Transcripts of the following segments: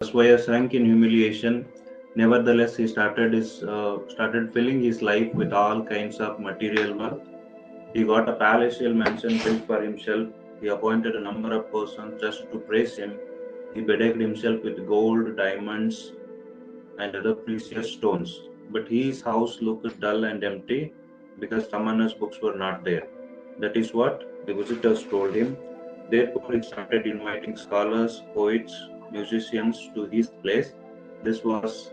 Baswaya sank in humiliation. Nevertheless, he started filling his life with all kinds of material wealth. He got a palatial mansion built for himself. He appointed a number of persons just to praise him. He bedecked himself with gold, diamonds, and other precious stones. But his house looked dull and empty because Tamanna's books were not there. That is what the visitors told him. Therefore, he started inviting scholars, poets, musicians to his place. This was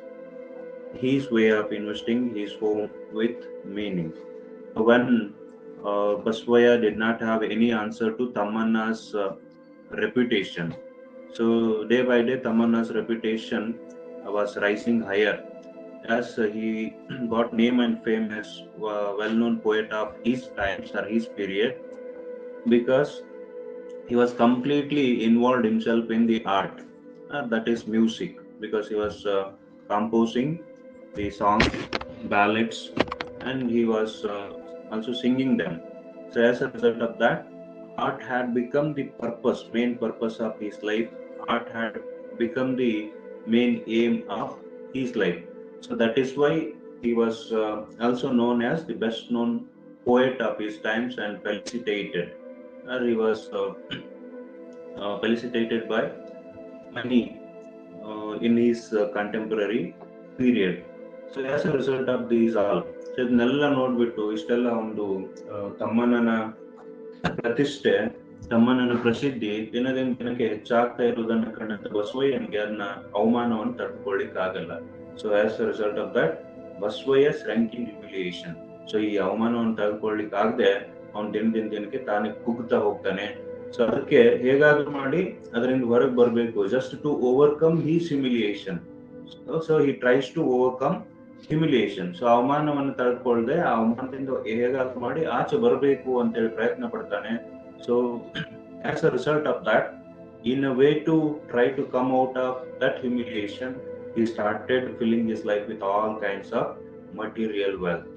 his way of investing his home with meaning. When Baswaya did not have any answer to Tamanna's reputation, so day by day Tamanna's reputation was rising higher as he got name and fame as a well-known poet of his times or his period, because he was completely involved himself in the art, that is music, because he was composing the songs, ballads, and he was also singing them. So as a result of that, art had become the main purpose of his life. Art had become the main aim of his life. So that is why he was also known as the best known poet of his times and felicitated. He was felicitated by many in his contemporary period. So as a result of these all, so ಇದನ್ನೆಲ್ಲ ನೋಡ್ಬಿಟ್ಟು ಇಷ್ಟೆಲ್ಲ ಒಂದು ತಮ್ಮಣ್ಣನ ಪ್ರತಿಷ್ಠೆ, ತಮ್ಮಣ್ಣನ ಪ್ರಸಿದ್ಧಿ ದಿನದಿಂದ ದಿನಕ್ಕೆ ಹೆಚ್ಚಾಗ್ತಾ ಇರುವುದನ್ನು ಕಂಡಂತ ಬಸವಯ್ಯನಿಗೆ ಅದನ್ನ ಅವಮಾನವನ್ನು ತಡ್ಕೊಳ್ಳಿಕ್ ಆಗಲ್ಲ. So as a result of that Basavayya shrunk in humiliation. So ಈ ಅವಮಾನವನ್ನು ತಡ್ಕೊಳ್ಳಿಕ್ ಆಗದೆ ಅವ್ನು ದಿನದಿಂದ ದಿನಕ್ಕೆ ತಾನೇ ಕುಗ್ತಾ ಹೋಗ್ತಾನೆ. ಸೊ ಅದಕ್ಕೆ ಹೇಗಾದ್ರೂ ಮಾಡಿ ಅದರಿಂದ ಹೊರಗೆ ಬರಬೇಕು, just to overcome his humiliation. So he tries to overcome humiliation. So ಅವಮಾನವನ್ನು ತಡ್ಕೊಳ್ದೆ ಆ ಅವಮಾನದಿಂದ ಹೇಗಾದ್ರೂ ಮಾಡಿ ಆಚೆ ಬರಬೇಕು ಅಂತೇಳಿ ಪ್ರಯತ್ನ ಪಡ್ತಾನೆ. So as a result of that, in a way to try to come out of that humiliation, he started filling his life with all kinds of material wealth.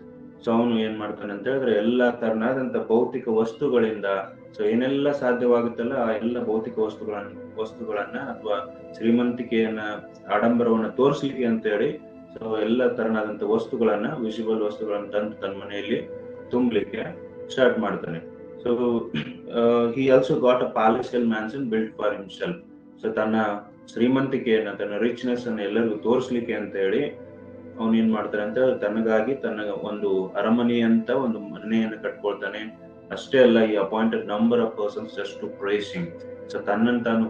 So ಅವನು ಏನ್ ಮಾಡ್ತಾನೆ ಅಂತ ಹೇಳಿದ್ರೆ ಎಲ್ಲಾ ತರನಾದಂತ ಭೌತಿಕ ವಸ್ತುಗಳಿಂದ, ಸೊ ಏನೆಲ್ಲ ಸಾಧ್ಯವಾಗುತ್ತಲ್ಲ ಆ ಎಲ್ಲ ಭೌತಿಕ ವಸ್ತುಗಳನ್ನ ಅಥವಾ ಶ್ರೀಮಂತಿಕೆಯನ್ನ, ಆಡಂಬರವನ್ನ ತೋರಿಸ್ಲಿಕ್ಕೆ ಅಂತ ಹೇಳಿ ಸೊ ಎಲ್ಲ ತರನಾದಂತ ವಸ್ತುಗಳನ್ನ, ವಿಸಿಬಲ್ ವಸ್ತುಗಳನ್ನ ತಂದು ತನ್ನ ಮನೆಯಲ್ಲಿ ತುಂಬಲಿಕ್ಕೆ ಸ್ಟಾರ್ಟ್ ಮಾಡ್ತಾನೆ. So he also got a palatial mansion built for himself. So ತನ್ನ ಶ್ರೀಮಂತಿಕೆಯನ್ನ, ತನ್ನ ರಿಚ್ನೆಸ್ ಅನ್ನ ಎಲ್ಲರಿಗೂ ತೋರಿಸ್ಲಿಕ್ಕೆ ಅಂತ ಹೇಳಿ ಅವನ್ ಏನ್ ಮಾಡ್ತಾನೆ ಅಂತ ತನಗಾಗಿ ತನ್ನ ಒಂದು ಅರಮನೆ ಅಂತ ಒಂದು ಮನೆಯನ್ನು ಕಟ್ಕೊಳ್ತಾನೆ. ಅಷ್ಟೇ ಅಲ್ಲ, ಈ appointed number of persons just to praise him. So ತನ್ನನ್ನು ತಾನು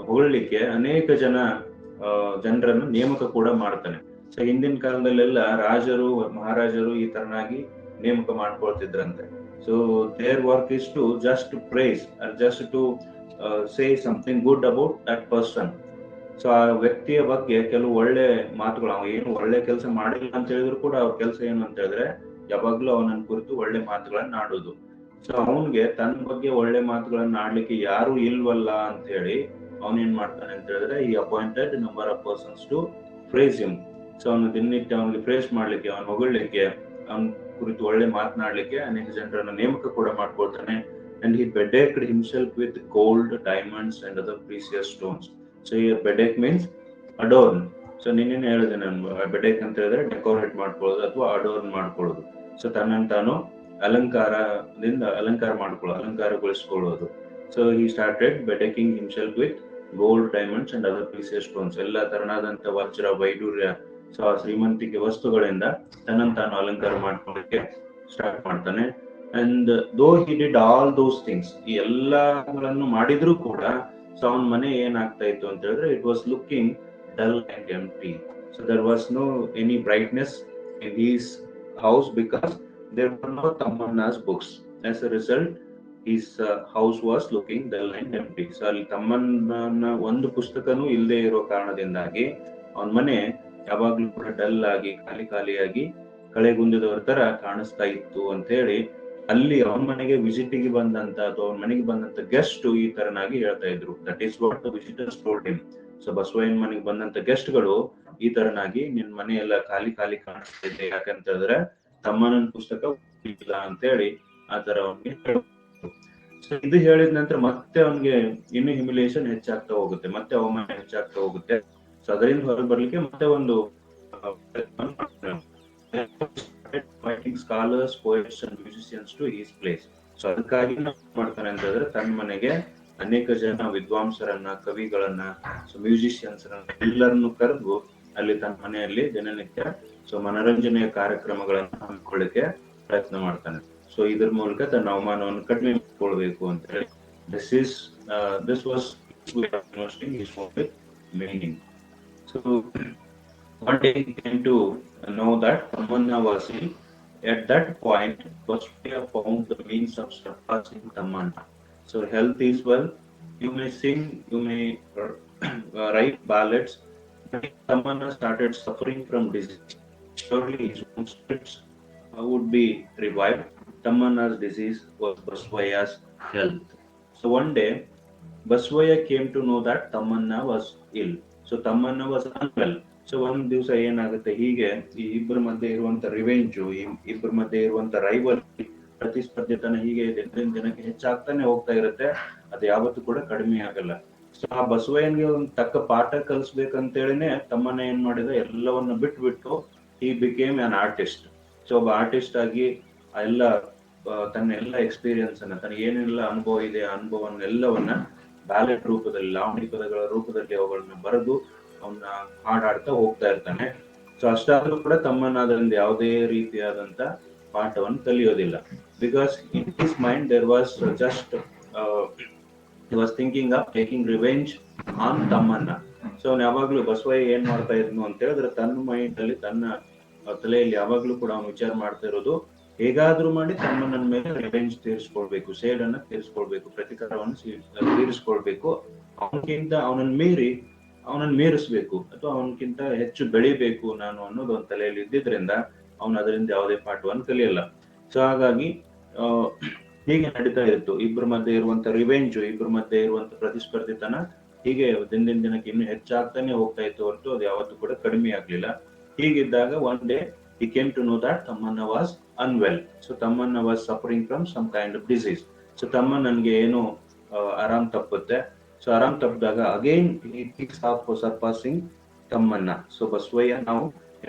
ಹೊಗಳಲಿಕ್ಕೆ ಅನೇಕ ಜನರನ್ನು ನೇಮಕ ಕೂಡ ಮಾಡ್ತಾನೆ. ಸೊ ಹಿಂದಿನ ಕಾಲದಲ್ಲೆಲ್ಲ ರಾಜರು, ಮಹಾರಾಜರು ಈ ತರನಾಗಿ ನೇಮಕ ಮಾಡ್ಕೊಳ್ತಿದ್ರಂತೆ. So their work is to just to praise or just to say something good about that person. So ಆ ವ್ಯಕ್ತಿಯ ಬಗ್ಗೆ ಕೆಲವು ಒಳ್ಳೆ ಮಾತುಗಳು, ಅವ ಏನು ಒಳ್ಳೆ ಕೆಲಸ ಮಾಡಿಲ್ಲ ಅಂತ ಹೇಳಿದ್ರು ಕೂಡ ಅವ್ರ ಕೆಲಸ ಏನು ಅಂತ ಹೇಳಿದ್ರೆ ಯಾವಾಗ್ಲೂ ಅವನನ್ನ ಕುರಿತು ಒಳ್ಳೆ ಮಾತುಗಳನ್ನ ಆಡೋದು. ಸೊ ಅವನ್ಗೆ ತನ್ನ ಬಗ್ಗೆ ಒಳ್ಳೆ ಮಾತುಗಳನ್ನ ಆಡ್ಲಿಕ್ಕೆ ಯಾರು ಇಲ್ವಲ್ಲ ಅಂತ ಹೇಳಿ ಅವನೇನ್ ಮಾಡ್ತಾನೆ ಅಂತ ಹೇಳಿದ್ರೆ ಈ appointed number of persons to praise him. So ಅವನು ದಿನನಿತ್ಯ ಅವನಿಗೆ ಫ್ರೇಸ್ ಮಾಡ್ಲಿಕ್ಕೆ, ಅವನು ಹೊಗಳಲಿಕ್ಕೆ, ಅವನ ಕುರಿತು ಒಳ್ಳೆ ಮಾತನಾಡ್ಲಿಕ್ಕೆ ಅನೇಕ ಜನರನ್ನ ನೇಮಕ ಕೂಡ ಮಾಡ್ಕೊಳ್ತಾನೆ. And he bedecked himself with gold, diamonds and other precious stones. So ಈ ಬೆಡೆಕ್ ಮೀನ್ಸ್ ಅಡೋರ್ನ್. ಸೊ ನಿನ್ನೆ ಹೇಳಿದೆ ನಾನು, ಬೆಡೆಕ್ ಅಂತ ಹೇಳಿದ್ರೆ ಡೆಕೋರೇಟ್ ಮಾಡ್ಕೊಳ್ಳೋದು ಅಥವಾ ಅಡೋರ್ನ್ ಮಾಡ್ಕೊಳ್ಳೋದು. ಸೊ ತನ್ನನ್ನು ತಾನು ಅಲಂಕಾರಗೊಳಿಸ್ಕೊಳ್ಳೋದು. So he started bedecking himself with gold, diamonds and other precious stones. ಎಲ್ಲ ತರನಾದಂತ ವಜ್ರ, ವೈಡೂರ್ಯ, ಸೊ ಆ ಶ್ರೀಮಂತಿಕೆ ವಸ್ತುಗಳಿಂದ ತನ್ನನ್ನು ತಾನು ಅಲಂಕಾರ ಮಾಡ್ಕೊಳ್ಳಿಕ್ಕೆ ಸ್ಟಾರ್ಟ್ ಮಾಡ್ತಾನೆ. ಅಂಡ್ ದೋ he did all those things, ಈ ಎಲ್ಲಗಳನ್ನು ಮಾಡಿದ್ರು ಕೂಡ ಸೊ ಅವನ ಮನೆ ಏನಾಗ್ತಾ ಇತ್ತು ಅಂತ ಹೇಳಿದ್ರೆ it was looking dull and empty. So there was no any brightness in his house because there were no Tammanna's books. As a result his house was looking dull and empty. So ಅಲ್ಲಿ ತಮ್ಮನ ಒಂದು ಪುಸ್ತಕನೂ ಇಲ್ಲದೆ ಇರೋ ಕಾರಣದಿಂದಾಗಿ ಅವನ ಮನೆ ಯಾವಾಗ್ಲೂ ಕೂಡ ಡಲ್ ಆಗಿ, ಖಾಲಿಯಾಗಿ, ಕಳೆಗುಂದಿದವರ ತರ ಕಾಣಿಸ್ತಾ ಇತ್ತು ಅಂತ ಹೇಳಿ ಅಲ್ಲಿ ಅವನ ಮನೆಗೆ ವಿಸಿಟಿಗೆ ಬಂದಂತ ಅಥವಾ ಅವನ ಮನೆಗೆ ಬಂದಂತ ಗೆಸ್ಟ್ ಈ ತರನಾಗಿ ಹೇಳ್ತಾ ಇದ್ರು. That is what the visitors told him. So ಬಸವಯ್ಯನ ಮನೆಗೆ ಬಂದಂತ ಗೆಸ್ಟ್ ಗಳು ಈ ತರನಾಗಿ ನಿನ್ ಮನೆ ಎಲ್ಲ ಖಾಲಿ ಕಾಣಿಸ್ತಾ ಇದೆ, ಯಾಕಂತ ಹೇಳಿದ್ರೆ ತಮ್ಮನ ಪುಸ್ತಕ ಇಲ್ಲ ಅಂತ ಹೇಳಿ ಆ ತರ ಅವನಿಗೆ. ಸೊ ಇದು ಹೇಳಿದ ನಂತರ ಮತ್ತೆ ಅವನಿಗೆ ಇನ್ನು ಹ್ಯುಮಿಲಿಯೇಷನ್ ಹೆಚ್ಚಾಗ್ತಾ ಹೋಗುತ್ತೆ, ಮತ್ತೆ ಅವಮಾನ ಹೆಚ್ಚಾಗ್ತಾ ಹೋಗುತ್ತೆ. ಸೊ ಅದರಿಂದ ಹೊರಗೆ ಬರ್ಲಿಕ್ಕೆ ಮತ್ತೆ ಒಂದು scholars, poets and musicians to is place. So ಅದಕ್ಕಾಗಿ ಮಾಡ್ತಾನೆ ಅಂತ ಹೇಳಿದ್ರೆ ತನ್ನ ಮನೆಗೆ ಅನೇಕ ಜನ ವಿದ್ವಾಂಸರನ್ನ, ಕವಿಗಳನ್ನ, ಸೊ ಮ್ಯೂಸಿಷಿಯನ್ಸ್ ಎಲ್ಲರನ್ನು ಕರೆದು ಅಲ್ಲಿ ತನ್ನ ಮನೆಯಲ್ಲಿ ದಿನನಿತ್ಯ ಸೊ ಮನರಂಜನೆಯ ಕಾರ್ಯಕ್ರಮಗಳನ್ನ ಹಮ್ಮಿಕೊಳ್ಳಿಕ್ಕೆ ಪ್ರಯತ್ನ ಮಾಡ್ತಾನೆ. ಸೊ ಇದ್ರ ಮೂಲಕ ತನ್ನ ಅವಮಾನವನ್ನು ಕಡಿಮೆ ಮಾಡಿಕೊಳ್ಬೇಕು ಅಂತ ಹೇಳಿ this was investing his own with meaning. So one day he came to know that Tamanna was ill. At that point, Baswaya found the means of surpassing Tamanna. So health is well. You may sing, you may write ballads. But if Tamanna started suffering from disease, surely his own spirits would be revived. Tamanna's disease was Baswaya's health. So one day, Baswaya came to know that Tamanna was ill. So Tamanna was unwell. So ಒಂದ್ ದಿವಸ ಏನಾಗುತ್ತೆ, ಹೀಗೆ ಈ ಇಬ್ಬರ ಮಧ್ಯೆ ಇರುವಂತ revenge, ಈ ಇಬ್ಬರ ಮಧ್ಯೆ ಇರುವಂತ ರೈವಲ್, ಪ್ರತಿಸ್ಪರ್ಧಿತನ ಹೀಗೆ ದಿನಕ್ಕೆ ಹೆಚ್ಚಾಗ್ತಾನೆ ಹೋಗ್ತಾ ಇರುತ್ತೆ. ಅದು ಯಾವತ್ತೂ ಕೂಡ ಕಡಿಮೆ ಆಗಲ್ಲ. ಸೊ ಆ ಬಸವಯ್ಯನ್ಗೆ ಒಂದು ತಕ್ಕ ಪಾಠ ಕಲಿಸ್ಬೇಕಂತೇಳಿನೇ ತಮ್ಮನ್ನ ಏನ್ ಮಾಡಿದ, ಎಲ್ಲವನ್ನ ಬಿಟ್ಟು ಈ ಬಿಕೇಮ್ ಆನ್ ಆರ್ಟಿಸ್ಟ್. ಸೊ ಒಬ್ಬ ಆರ್ಟಿಸ್ಟ್ ಆಗಿ ಎಲ್ಲ ತನ್ನ ಎಲ್ಲ ಎಕ್ಸ್ಪೀರಿಯನ್ಸ್ ಅನ್ನ, ತನ್ನ ಏನೆಲ್ಲ ಅನುಭವ ಇದೆ ಆ ಅನುಭವನ್ನೆಲ್ಲವನ್ನ ಬ್ಯಾಲೆಟ್ ರೂಪದಲ್ಲಿ, ಲಾವಣಿ ಪದಗಳ ರೂಪದಲ್ಲಿ ಅವುಗಳನ್ನ ಬರೆದು ಅವನ್ನ ಹಾಡಾಡ್ತಾ ಹೋಗ್ತಾ ಇರ್ತಾನೆ. ಸೊ ಅಷ್ಟಾದ್ರೂ ಕೂಡ ತಮ್ಮನ್ನ ಅದರಿಂದ ಯಾವುದೇ ರೀತಿಯಾದಂತ ಪಾಠವನ್ನು ಕಲಿಯೋದಿಲ್ಲ. Because in his mind there was just he was thinking of taking revenge on ತಮ್ಮನ್ನ. ಸೊ ಅವ್ನು ಯಾವಾಗ್ಲೂ ಬಸವಯ್ಯ ಏನ್ ಮಾಡ್ತಾ ಇದ್ನು ಅಂತ ಹೇಳಿದ್ರೆ, ತನ್ನ ಮೈಂಡ್ ಅಲ್ಲಿ, ತನ್ನ ತಲೆಯಲ್ಲಿ ಯಾವಾಗ್ಲೂ ಕೂಡ ಅವ್ನು ವಿಚಾರ ಮಾಡ್ತಾ ಇರೋದು, ಹೇಗಾದ್ರೂ ಮಾಡಿ ತಮ್ಮನ ಮೇಲೆ ರಿವೆಂಜ್ ತೀರಿಸ್ಕೊಳ್ಬೇಕು, ಸೇಡನ್ನ ತೀರಿಸ್ಕೊಳ್ಬೇಕು, ಪ್ರತಿಕಾರವನ್ನು ತೀರಿಸ್ಕೊಳ್ಬೇಕು, ಅವನನ್ನ ಮೀರಿಸ್ಬೇಕು ಅಥವಾ ಅವನಕ್ಕಿಂತ ಹೆಚ್ಚು ಬೆಳಿಬೇಕು ನಾನು ಅನ್ನೋದು ಒಂದು ತಲೆಯಲ್ಲಿ ಇದ್ದಿದ್ರಿಂದ ಅವನು ಅದರಿಂದ ಯಾವುದೇ ಪಾಠವನ್ನು ಕಲಿಯಲ್ಲ. ಸೊ ಹಾಗಾಗಿ ಹೀಗೆ ನಡೀತಾ ಇತ್ತು ಇಬ್ಬರ ಮಧ್ಯೆ ಇರುವಂತ ರಿವೆಂಜು, ಇಬ್ಬರ ಮಧ್ಯೆ ಇರುವಂತ ಪ್ರತಿಸ್ಪರ್ಧಿತನ ಹೀಗೆ ದಿನದಿಂದ ದಿನಕ್ಕೆ ಇನ್ನು ಹೆಚ್ಚಾಗ್ತಾನೆ ಹೋಗ್ತಾ ಇತ್ತು ಹೊರತು ಅದು ಯಾವತ್ತೂ ಕೂಡ ಕಡಿಮೆ ಆಗ್ಲಿಲ್ಲ. ಹೀಗಿದ್ದಾಗ one day he came to know that Tamanna was unwell. So Tamanna was suffering from some kind of disease. So Tammannange ಏನು ಆರಾಮ್ ತಪ್ಪುತ್ತೆ. ಸೊ ಆರಾಮ್ ತಪ್ಪಿದಾಗ again he thinks of surpassing Tamanna. So Baswaya now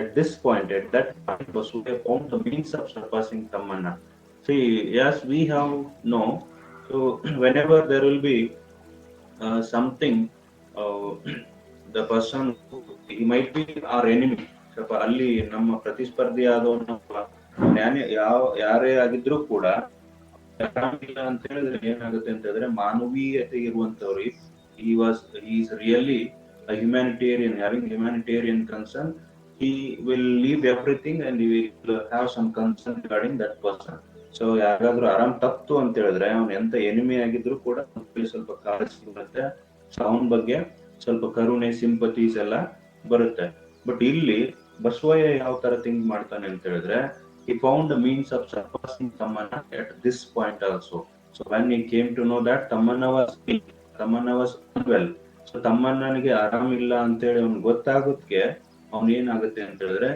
at that point Baswaya found the means of surpassing Tamanna. See, as we have know, so whenever there will be something, the person he might be our enemy. ಸ್ವಲ್ಪ ಅಲ್ಲಿ ನಮ್ಮ ಪ್ರತಿಸ್ಪರ್ಧಿ ಆದವನು ಯಾರೇ ಆಗಿದ್ರು ಕೂಡ ಆರಾಮಿಲ್ಲ ಅಂತ ಹೇಳಿದ್ರೆ ಏನಾಗುತ್ತೆ ಅಂತ ಹೇಳಿದ್ರೆ, ಮಾನವೀಯತೆ ಇರುವಂತವ್ರು, is really humanitarian, having humanitarian concern, he will leave everything and he will have some concern regarding that person. So ಯಾರಾದ್ರೂ ಆರಾಮ್ ತಪ್ತು ಅಂತ ಹೇಳಿದ್ರೆ ಅವ್ನು ಎಂತ ಎನಿಮಿ ಆಗಿದ್ರು ಕೂಡ ಸ್ವಲ್ಪ ಕಾಳಜಿ ಬರುತ್ತೆ. ಸೊ ಅವನ ಬಗ್ಗೆ ಸ್ವಲ್ಪ ಕರುಣೆ, ಸಿಂಪತೀಸ್ ಎಲ್ಲ ಬರುತ್ತೆ. ಬಟ್ ಇಲ್ಲಿ ಬಸವಯ್ಯ ಯಾವ ತರ ಥಿಂಕ್ ಮಾಡ್ತಾನೆ ಅಂತ ಹೇಳಿದ್ರೆ, he found the means of surpassing Tamanna at this point also. So when he came to know that Tamanna was unwell, so ತಮ್ಮಣ್ಣನಿಗೆ ಆರಾಮಿಲ್ಲ ಅಂತ ಹೇಳಿ ಅವ್ನಿಗೆ ಗೊತ್ತಾಗೋದಕ್ಕೆ ಅವ್ನ ಏನಾಗುತ್ತೆ ಅಂತ ಹೇಳಿದ್ರೆ,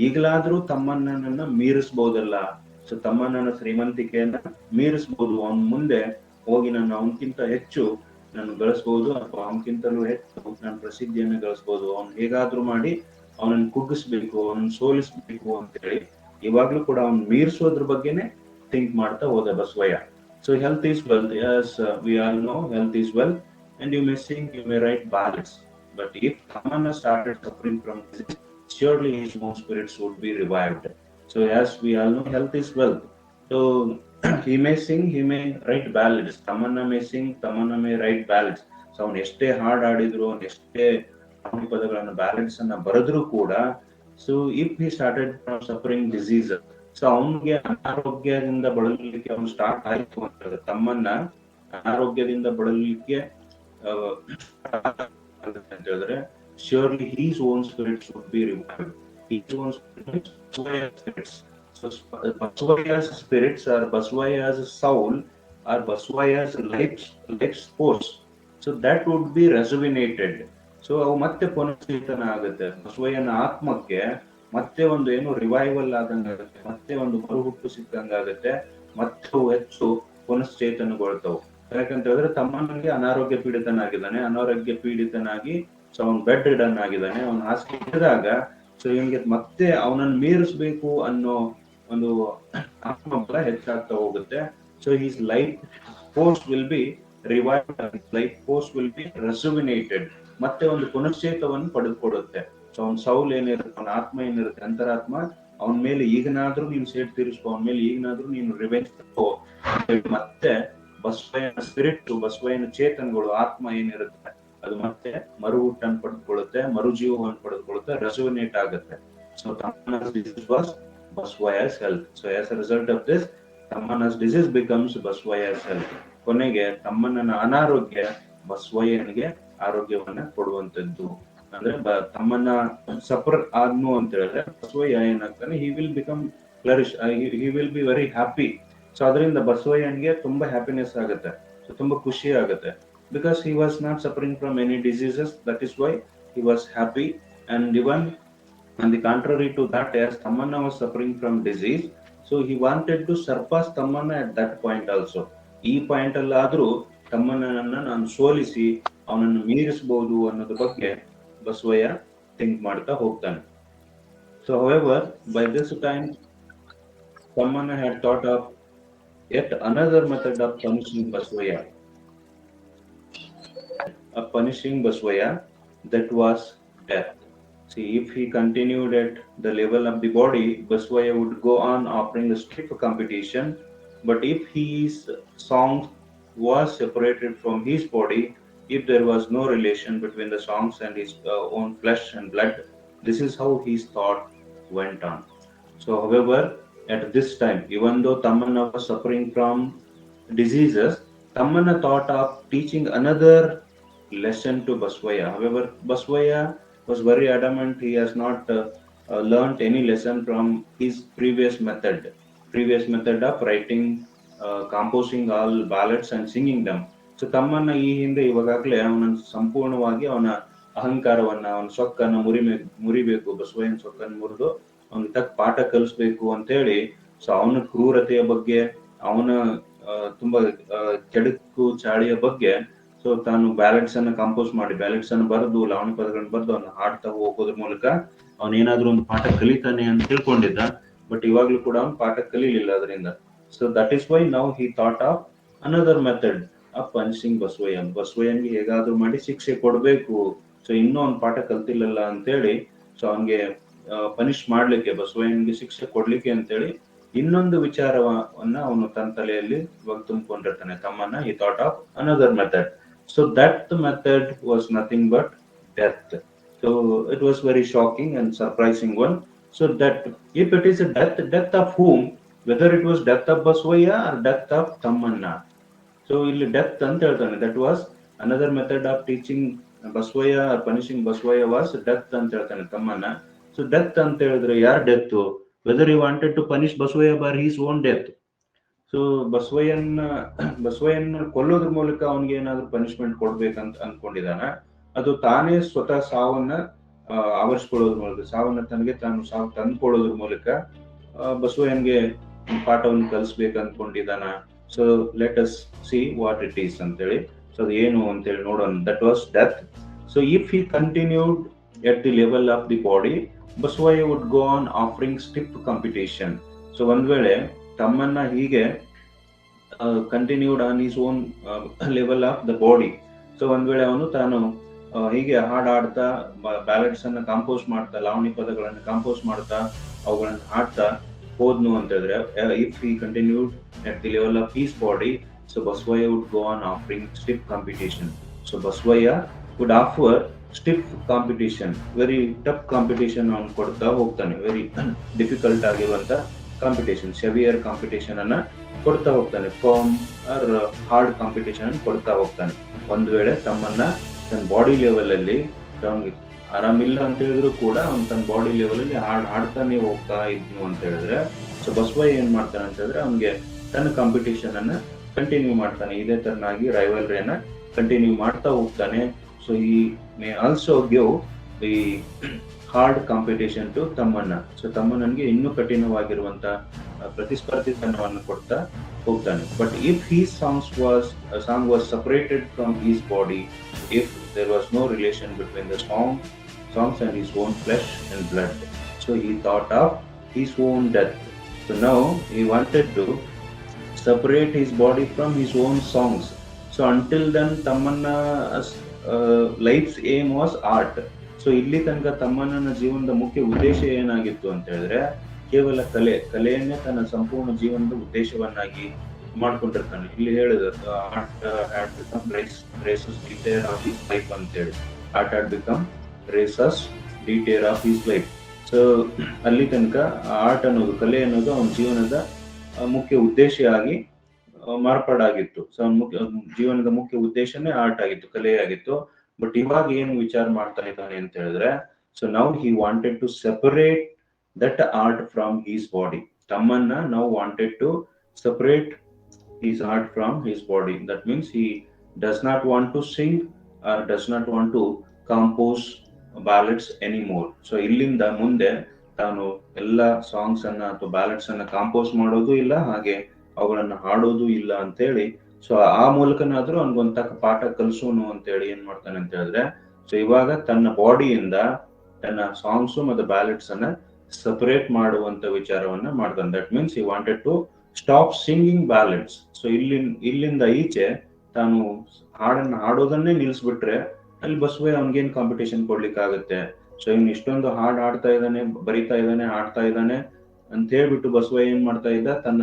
ಈಗಲಾದ್ರೂ ತಮ್ಮಣ್ಣನನ್ನ ಮೀರಿಸಬಹುದಲ್ಲ, ಸೊ ತಮ್ಮಣ್ಣನ ಶ್ರೀಮಂತಿಕೆಯನ್ನ ಮೀರಿಸಬಹುದು, ಅವನ್ ಮುಂದೆ ಹೋಗಿ ನಾನು ಅವನಕ್ಕಿಂತ ಹೆಚ್ಚು ನಾನು ಗಳಿಸಬಹುದು ಅಥವಾ ಅವನಕ್ಕಿಂತಲೂ ಹೆಚ್ಚು ನಾನು ಪ್ರಸಿದ್ಧಿಯನ್ನು ಗಳಿಸಬಹುದು, ಅವ್ನು ಹೇಗಾದ್ರೂ ಮಾಡಿ ಅವನನ್ನು ಕುಗ್ಗಿಸ್ಬೇಕು, ಅವನನ್ನು ಸೋಲಿಸ್ಬೇಕು ಅಂತ ಹೇಳಿ ಇವಾಗ್ಲೂ ಕೂಡ ಅವ್ನು ಮೀರಿಸೋದ್ರ ಬಗ್ಗೆನೆ ಥಿಂಕ್ ಮಾಡ್ತಾ ಹೋದ Basavayya. So health is wealth, as we all know health is wealth, and you may sing, you may write ballads, but if Tamanna started suffering from disease, surely his own spirits would be revived. So as we all know, health is wealth. So he may sing, he may write ballads. Tamanna may sing, Tamanna may write ballads. So ಅವನು ಎಷ್ಟೇ ಹಾಡು ಆಡಿದ್ರು, ಅವನು ಎಷ್ಟೇ ಪದಗಳನ್ನ balance ಅನ್ನ ಬರೆದ್ರು ಕೂಡ, so if he started suffering disease, so ಅವನಿಗೆ ಅನಾರೋಗ್ಯದಿಂದ ಬಳಲಲಿಕ್ಕೆ ಅವನು ಸ್ಟಾರ್ಟ್ ಆಯ್ತು ಅಂತ ತಮ್ಮನ್ನ ಅನಾರೋಗ್ಯದಿಂದ ಬಳಲಲಿಕ್ಕೆ ಅಂತ ಹೇಳಿದ್ರೆ, surely his own spirits would be revived. His own spirits. So Baswaya's spirits or Baswaya's soul or Baswaya's life force. So that would be rejuvenated. So ಅವು ಮತ್ತೆ ಪುನಶ್ಚೇತನ ಆಗುತ್ತೆ. ಬಸವಯ್ಯನ ಆತ್ಮಕ್ಕೆ ಮತ್ತೆ ಒಂದು ಏನು ರಿವೈವಲ್ ಆದಂಗಾಗುತ್ತೆ, ಮತ್ತೆ ಒಂದು ಮರುಹುಟ್ಟು ಸಿಕ್ಕಂಗಾಗುತ್ತೆ, ಮತ್ತೆ ಹೆಚ್ಚು ಪುನಶ್ಚೇತನಗೊಳ್ತಾವು. ಯಾಕಂತ ಹೇಳಿದ್ರೆ ತಮ್ಮನಿಗೆ ಅನಾರೋಗ್ಯ ಪೀಡಿತನಾಗಿ ಸೊ ಅವ್ನು ಬೆಡ್ ರಿಡನ್ ಆಗಿದ್ದಾನೆ, ಅವ್ನು ಹಾಸಿಗೆ ಹಿಡಿದಾಗ ಸೊ ಇವನಿಗೆ ಮತ್ತೆ ಅವನನ್ನು ಮೀರಿಸ್ಬೇಕು ಅನ್ನೋ ಒಂದು ಆತ್ಮಬಲ ಹೆಚ್ಚಾಗ್ತಾ ಹೋಗುತ್ತೆ. So his life force will be revived, life force will be rejuvenated, ಮತ್ತೆ ಒಂದು ಪುನಶ್ಚೇತವನ್ನು ಪಡೆದುಕೊಡುತ್ತೆ. ಸೊ ಅವ್ನ ಸೌಲ್ ಏನಿರುತ್ತೆ, ಅವನ ಆತ್ಮ ಏನಿರುತ್ತೆ, ಅಂತರಾತ್ಮ ಅವನ ಮೇಲೆ ಈಗನಾದ್ರೂ ನೀನು ಸೇಡ್ ತೀರಿಸ್ಕೊ, ಅವನ ಮೇಲೆ ಈಗನಾದ್ರೂ ನೀನು ರಿವೆಂಜ್ ತಗೋ ಮತ್ತೆ ಬಸವಯ್ಯನ ಸ್ಪಿರಿಟ್, ಬಸವಯ್ಯನ ಚೇತನಗಳು, ಆತ್ಮ ಏನಿರುತ್ತೆ ಅದು ಮತ್ತೆ ಮರು ಹುಟ್ಟನ್ನು ಪಡೆದುಕೊಳ್ಳುತ್ತೆ, ಮರುಜೀವವನ್ನು ಪಡೆದುಕೊಳ್ಳುತ್ತೆ, ರೆಸುವಿನೇಟ್ ಆಗುತ್ತೆ. So Tammanna's disease was Basavayya's health. So as a result of this Tammanna's disease becomes Basavayya's health. ಕೊನೆಗೆ ತಮ್ಮನ ಅನಾರೋಗ್ಯ ಬಸವಯ್ಯನಿಗೆ ಆರೋಗ್ಯವನ್ನ ಕೊಡುವಂತದ್ದು. ಅಂದ್ರೆ ತಮ್ಮನ್ನ ಸಫರ್ ಆದ್ನು ಅಂತ ಹೇಳಿದ್ರೆ ಬಸವಯ್ಯ ಏನಾಗ್ತಾನೆ, he will become flourish, he will be very happy. So ಅದರಿಂದ ಬಸವಯ್ಯನಿಗೆ ತುಂಬಾ ಹ್ಯಾಪಿನೆಸ್ ಆಗುತ್ತೆ, ಸೊ ತುಂಬಾ ಖುಷಿ ಆಗುತ್ತೆ. Because he was not suffering from any diseases, that is why he was happy. And even on the contrary to that, as Tamanna was suffering from disease, so he wanted to surpass Tamanna at that point also. ಈ point ಅಲ್ಲಾದ್ರೂ ತಮ್ಮನನ್ನ ನಾನು ಸೋಲಿಸಿ ಅವನನ್ನು ಮೀರಿಸಬಹುದು ಅನ್ನೋದ್ರ ಬಗ್ಗೆ Basavayya think ಮಾಡ್ತಾ ಹೋಗ್ತಾನೆ. So however, by this time Tamanna had thought of yet another method of punishing Baswaya. Punishing Baswaya, that was death. See, if he continued at the level of the body, Baswaya would go on offering a stiff competition. But if his song was separated from his body, if there was no relation between the songs and his own flesh and blood, this is how his thought went on. So, however, at this time, even though Tamanna was suffering from diseases, Tamanna thought of teaching another lesson to Baswaya. However, Baswaya was very adamant. He has not learnt any lesson from his previous method of writing, composing all ballads and singing them. So Tamanna ಈ ಹಿಂದೆ ಇವಾಗಲೇ ಅವನನ್ನು ಸಂಪೂರ್ಣವಾಗಿ ಅವನ ಅಹಂಕಾರವನ್ನ, ಅವನ ಸೊಕ್ಕನ್ನು ಮುರಿಬೇಕು, ಬಸವಯ್ಯನ ಸೊಕ್ಕನ್ನು ಮುರಿದು ಅವನ ತಕ್ಕ ಪಾಠ ಕಲಿಸ್ಬೇಕು ಅಂತ ಹೇಳಿ, ಸೊ ಅವನ ಕ್ರೂರತೆಯ ಬಗ್ಗೆ, ಅವನ ತುಂಬಾ ಕೆಡುಕು ಚಾಳಿಯ ಬಗ್ಗೆ ಸೊ ತಾನು ಬ್ಯಾಲೆಟ್ಸ್ ಅನ್ನ ಕಂಪೋಸ್ ಮಾಡಿ, ಬ್ಯಾಲೆಟ್ಸ್ ಅನ್ನು ಬರೆದು, ಲಾವಣಿ ಪದಗಳನ್ನು ಬರೆದು ಅವನ್ನ ಹಾಡ್ತಾ ಹೋಗೋದ್ರ ಮೂಲಕ ಅವನೇನಾದ್ರೂ ಒಂದು ಪಾಠ ಕಲಿತಾನೆ ಅಂತ ತಿಳ್ಕೊಂಡಿದ್ದ. ಬಟ್ ಇವಾಗ್ಲೂ ಕೂಡ ಅವನು ಪಾಠ ಕಲೀಲಿಲ್ಲ ಅದರಿಂದ. So that is why now he thought of another method of punishing Basavayya. ಬಸವಯ್ಯನ್ಗೆ ಹೇಗಾದ್ರೂ ಮಾಡಿ ಶಿಕ್ಷೆ ಕೊಡ್ಬೇಕು, ಸೊ ಇನ್ನೂ ಅವ್ನು ಪಾಠ ಕಲ್ತಿಲ್ಲಲ್ಲ ಅಂತೇಳಿ, ಸೊ ಅವನ್ಗೆ ಪನಿಷ್ ಮಾಡ್ಲಿಕ್ಕೆ, ಬಸವಯ್ಯನ್ಗೆ ಶಿಕ್ಷೆ ಕೊಡ್ಲಿಕ್ಕೆ ಅಂತೇಳಿ ಇನ್ನೊಂದು ವಿಚಾರವನ್ನ ಅವನು ತನ್ನ ತಲೆಯಲ್ಲಿ ಇವಾಗ ತುಂಬಿಕೊಂಡಿರ್ತಾನೆ. ತಮ್ಮನ್ನ he thought of another method. So that method was nothing but death. So it was very shocking and surprising one. So that if it is a death of whom, whether it was death of Baswaya or death of Tamanna. So illi death anta ಹೇಳ್ತಾನೆ, that was another method of teaching Baswaya or punishing Baswaya was death anta ಹೇಳ್ತಾನೆ Tamanna. So death anta ಹೇಳಿದ್ರೆ ಯಾರ death? Whether he wanted to punish Baswaya by his own death. So ಬಸವಯ್ಯನ ಕೊಲ್ಲೋದ್ರ ಮೂಲಕ ಅವನಿಗೆ ಏನಾದ್ರು punishment ಕೊಡ್ಬೇಕಂತ ಅನ್ಕೊಂಡಿದಾನ, ಅದು ತಾನೇ ಸ್ವತಃ ಸಾವನ್ನ ಆವರಿಸ್ಕೊಳ್ಳೋದ್ರ ಮೂಲಕ, ಸಾವನ್ನ ತನಗೆ ತಾನು ಸಾವು ತಂದ್ಕೊಳ್ಳೋದ್ರ ಮೂಲಕ ಬಸವಯ್ಯನ್ಗೆ ಪಾಠವನ್ನು ಕಲಿಸ್ಬೇಕು ಅನ್ಕೊಂಡಿದಾನ. So let us see what it is ಅಂತೇಳಿ. ಸೊ ಅದು ಏನು ಅಂತೇಳಿ ನೋಡೋಣ. That was death. So if he continued at the level of the body, Baswaya would go on offering stiff competition. So ಒಂದ್ ವೇಳೆ ತಮ್ಮನ್ನ ಹೀಗೆ continued on his own level of the body, so ಒಂದ್ ವೇಳೆ ಅವನು ತಾನು ಹೀಗೆ ಹಾಡ್ತಾ ಬ್ಯಾಲೆಟ್ಸ್ ಅನ್ನ ಕಂಪೋಸ್ ಮಾಡ್ತಾ, ಲಾವಣಿ ಪದಗಳನ್ನ ಕಂಪೋಸ್ ಮಾಡ್ತಾ ಅವುಗಳನ್ನ ಹಾಡ್ತಾ ಹೋದ್ನು ಅಂತ ಹೇಳಿದ್ರೆ, if he continued at the level of his body, so Baswaya would go on offering stiff competition. So Baswaya would offer stiff competition, very tough competition on ಕೊಡ್ತಾ ಹೋಗ್ತಾನೆ. ವೆರಿ ಡಿಫಿಕಲ್ಟ್ ಆಗಿರುವಂತ ಕಾಂಪಿಟೇಷನ್, ಸೆವಿಯರ್ ಕಾಂಪಿಟೇಷನ್ ಅನ್ನ ಕೊಡ್ತಾ ಹೋಗ್ತಾನೆ. Firm R hard competition ಅನ್ನು ಕೊಡ್ತಾ ಹೋಗ್ತಾನೆ. ಒಂದ್ ವೇಳೆ ತಮ್ಮನ್ನ ತನ್ನ ಬಾಡಿ ಲೆವೆಲ್ ಅಲ್ಲಿ, ಅವ್ನಿಗೆ ಆರಾಮಿಲ್ಲ ಅಂತ ಹೇಳಿದ್ರು ಕೂಡ ಅವ್ನು ತನ್ನ ಬಾಡಿ ಲೆವೆಲ್ ಅಲ್ಲಿ ಹಾಡ್ತಾನೆ ಹೋಗ್ತಾ ಇದ್ನು ಅಂತ ಹೇಳಿದ್ರೆ, ಸೊ ಬಸವಯ್ಯ ಏನ್ ಮಾಡ್ತಾನೆ ಅಂತ ಹೇಳಿದ್ರೆ ಅವ್ನಿಗೆ ತನ್ನ ಕಾಂಪಿಟೇಷನ್ ಅನ್ನ ಕಂಟಿನ್ಯೂ ಮಾಡ್ತಾನೆ. ಇದೇ ತರನಾಗಿ ರೈವಲ್ರಿಯನ್ನ ಕಂಟಿನ್ಯೂ ಮಾಡ್ತಾ ಹೋಗ್ತಾನೆ. So he may also give he hard competition to Tammanna. So ತಮ್ಮಣ್ಣನ್ಗೆ ಇನ್ನೂ ಕಠಿಣವಾಗಿರುವಂತ ಪ್ರತಿಸ್ಪರ್ಧಿತನವನ್ನು ಕೊಡ್ತಾ ಹೋಗ್ತಾನೆ. But if his song was separated from his body, if there was no relation between the songs and his own flesh and blood, so he thought of his own death. So now he wanted to separate his body from his own songs. So until then, Tamanna's life's aim was art. So ಇಲ್ಲಿ ತನಕ ತಮ್ಮಣ್ಣನ ಜೀವನದ ಮುಖ್ಯ ಉದ್ದೇಶ ಏನಾಗಿತ್ತು ಅಂತ ಹೇಳಿದ್ರೆ ಕೇವಲ ಕಲೆಯನ್ನೇ ತನ್ನ ಸಂಪೂರ್ಣ ಜೀವನದ ಉದ್ದೇಶವನ್ನಾಗಿ ಮಾಡ್ಕೊಂಡಿರ್ತಾನೆ. ಇಲ್ಲಿ ಹೇಳಿದ art become raison d'être of his life ಅಂತೇಳಿ, art had become raison d'être of his life. So ಅಲ್ಲಿ ತನಕ ಆರ್ಟ್ ಅನ್ನೋದು, ಕಲೆ ಅನ್ನೋದು ಅವನ ಜೀವನದ ಮುಖ್ಯ ಉದ್ದೇಶ ಆಗಿ ಮಾರ್ಪಾಡಾಗಿತ್ತು. ಸೊ ಅವನ ಜೀವನದ ಮುಖ್ಯ ಉದ್ದೇಶನೇ ಆರ್ಟ್ ಆಗಿತ್ತು, ಕಲೆ ಆಗಿತ್ತು. ಬಟ್ ಇವಾಗ ಏನು ವಿಚಾರ ಮಾಡ್ತಾ ಇದ್ದಾನೆ ಅಂತ ಹೇಳಿದ್ರೆ, so now he wanted to separate that art from his body. Tammanna now wanted to separate his art from his body. That means he does not want to sing or does not want to compose ballads anymore. So ಇಲ್ಲಿಂದ ಮುಂದೆ ತಾನು ಎಲ್ಲ songs ಅನ್ನ ಅಥವಾ ballots ಅನ್ನ compost ಮಾಡೋದು ಇಲ್ಲ, ಹಾಗೆ ಅವುಗಳನ್ನ ಹಾಡೋದು ಇಲ್ಲ ಅಂತ ಹೇಳಿ. ಸೊ ಆ ಮೂಲಕನಾದ್ರೂ ಅವನಿಗೊಂದು ತಕ್ಕ ಪಾಠ ಕಲಿಸೋನು ಅಂತ ಹೇಳಿ ಏನ್ ಮಾಡ್ತಾನೆ ಅಂತ ಹೇಳಿದ್ರೆ, ಸೊ ಇವಾಗ ತನ್ನ ಬಾಡಿಯಿಂದ ತನ್ನ ಸಾಂಗ್ಸ್ ಮತ್ತು ಬ್ಯಾಲೆಟ್ಸ್ ಅನ್ನ ಸಪರೇಟ್ ಮಾಡುವಂತ ವಿಚಾರವನ್ನ ಮಾಡ್ತಾನೆ. That means he wanted to stop singing ballads. So ಇಲ್ಲಿಂದ ಈಚೆ ತಾನು ಹಾಡನ್ನ ಹಾಡೋದನ್ನೇ ನಿಲ್ಲಿಸ್ಬಿಟ್ರೆ ಅಲ್ಲಿ ಬಸವಯ್ಯ ಅವನಿಗೇನ್ ಕಾಂಪಿಟೇಷನ್ ಕೊಡ್ಲಿಕ್ಕಾಗತ್ತೆ. ಸೊ ಇವ್ನು ಇಷ್ಟೊಂದು ಹಾಡು ಹಾಡ್ತಾ ಇದ್ದಾನೆ, ಬರಿತಾ ಇದ್ದಾನೆ, ಆಡ್ತಾ ಇದ್ದಾನೆ ಅಂತ ಹೇಳ್ಬಿಟ್ಟು ಬಸವಯ್ಯ ಏನ್ ಮಾಡ್ತಾ ಇದ್ದ, ತನ್ನ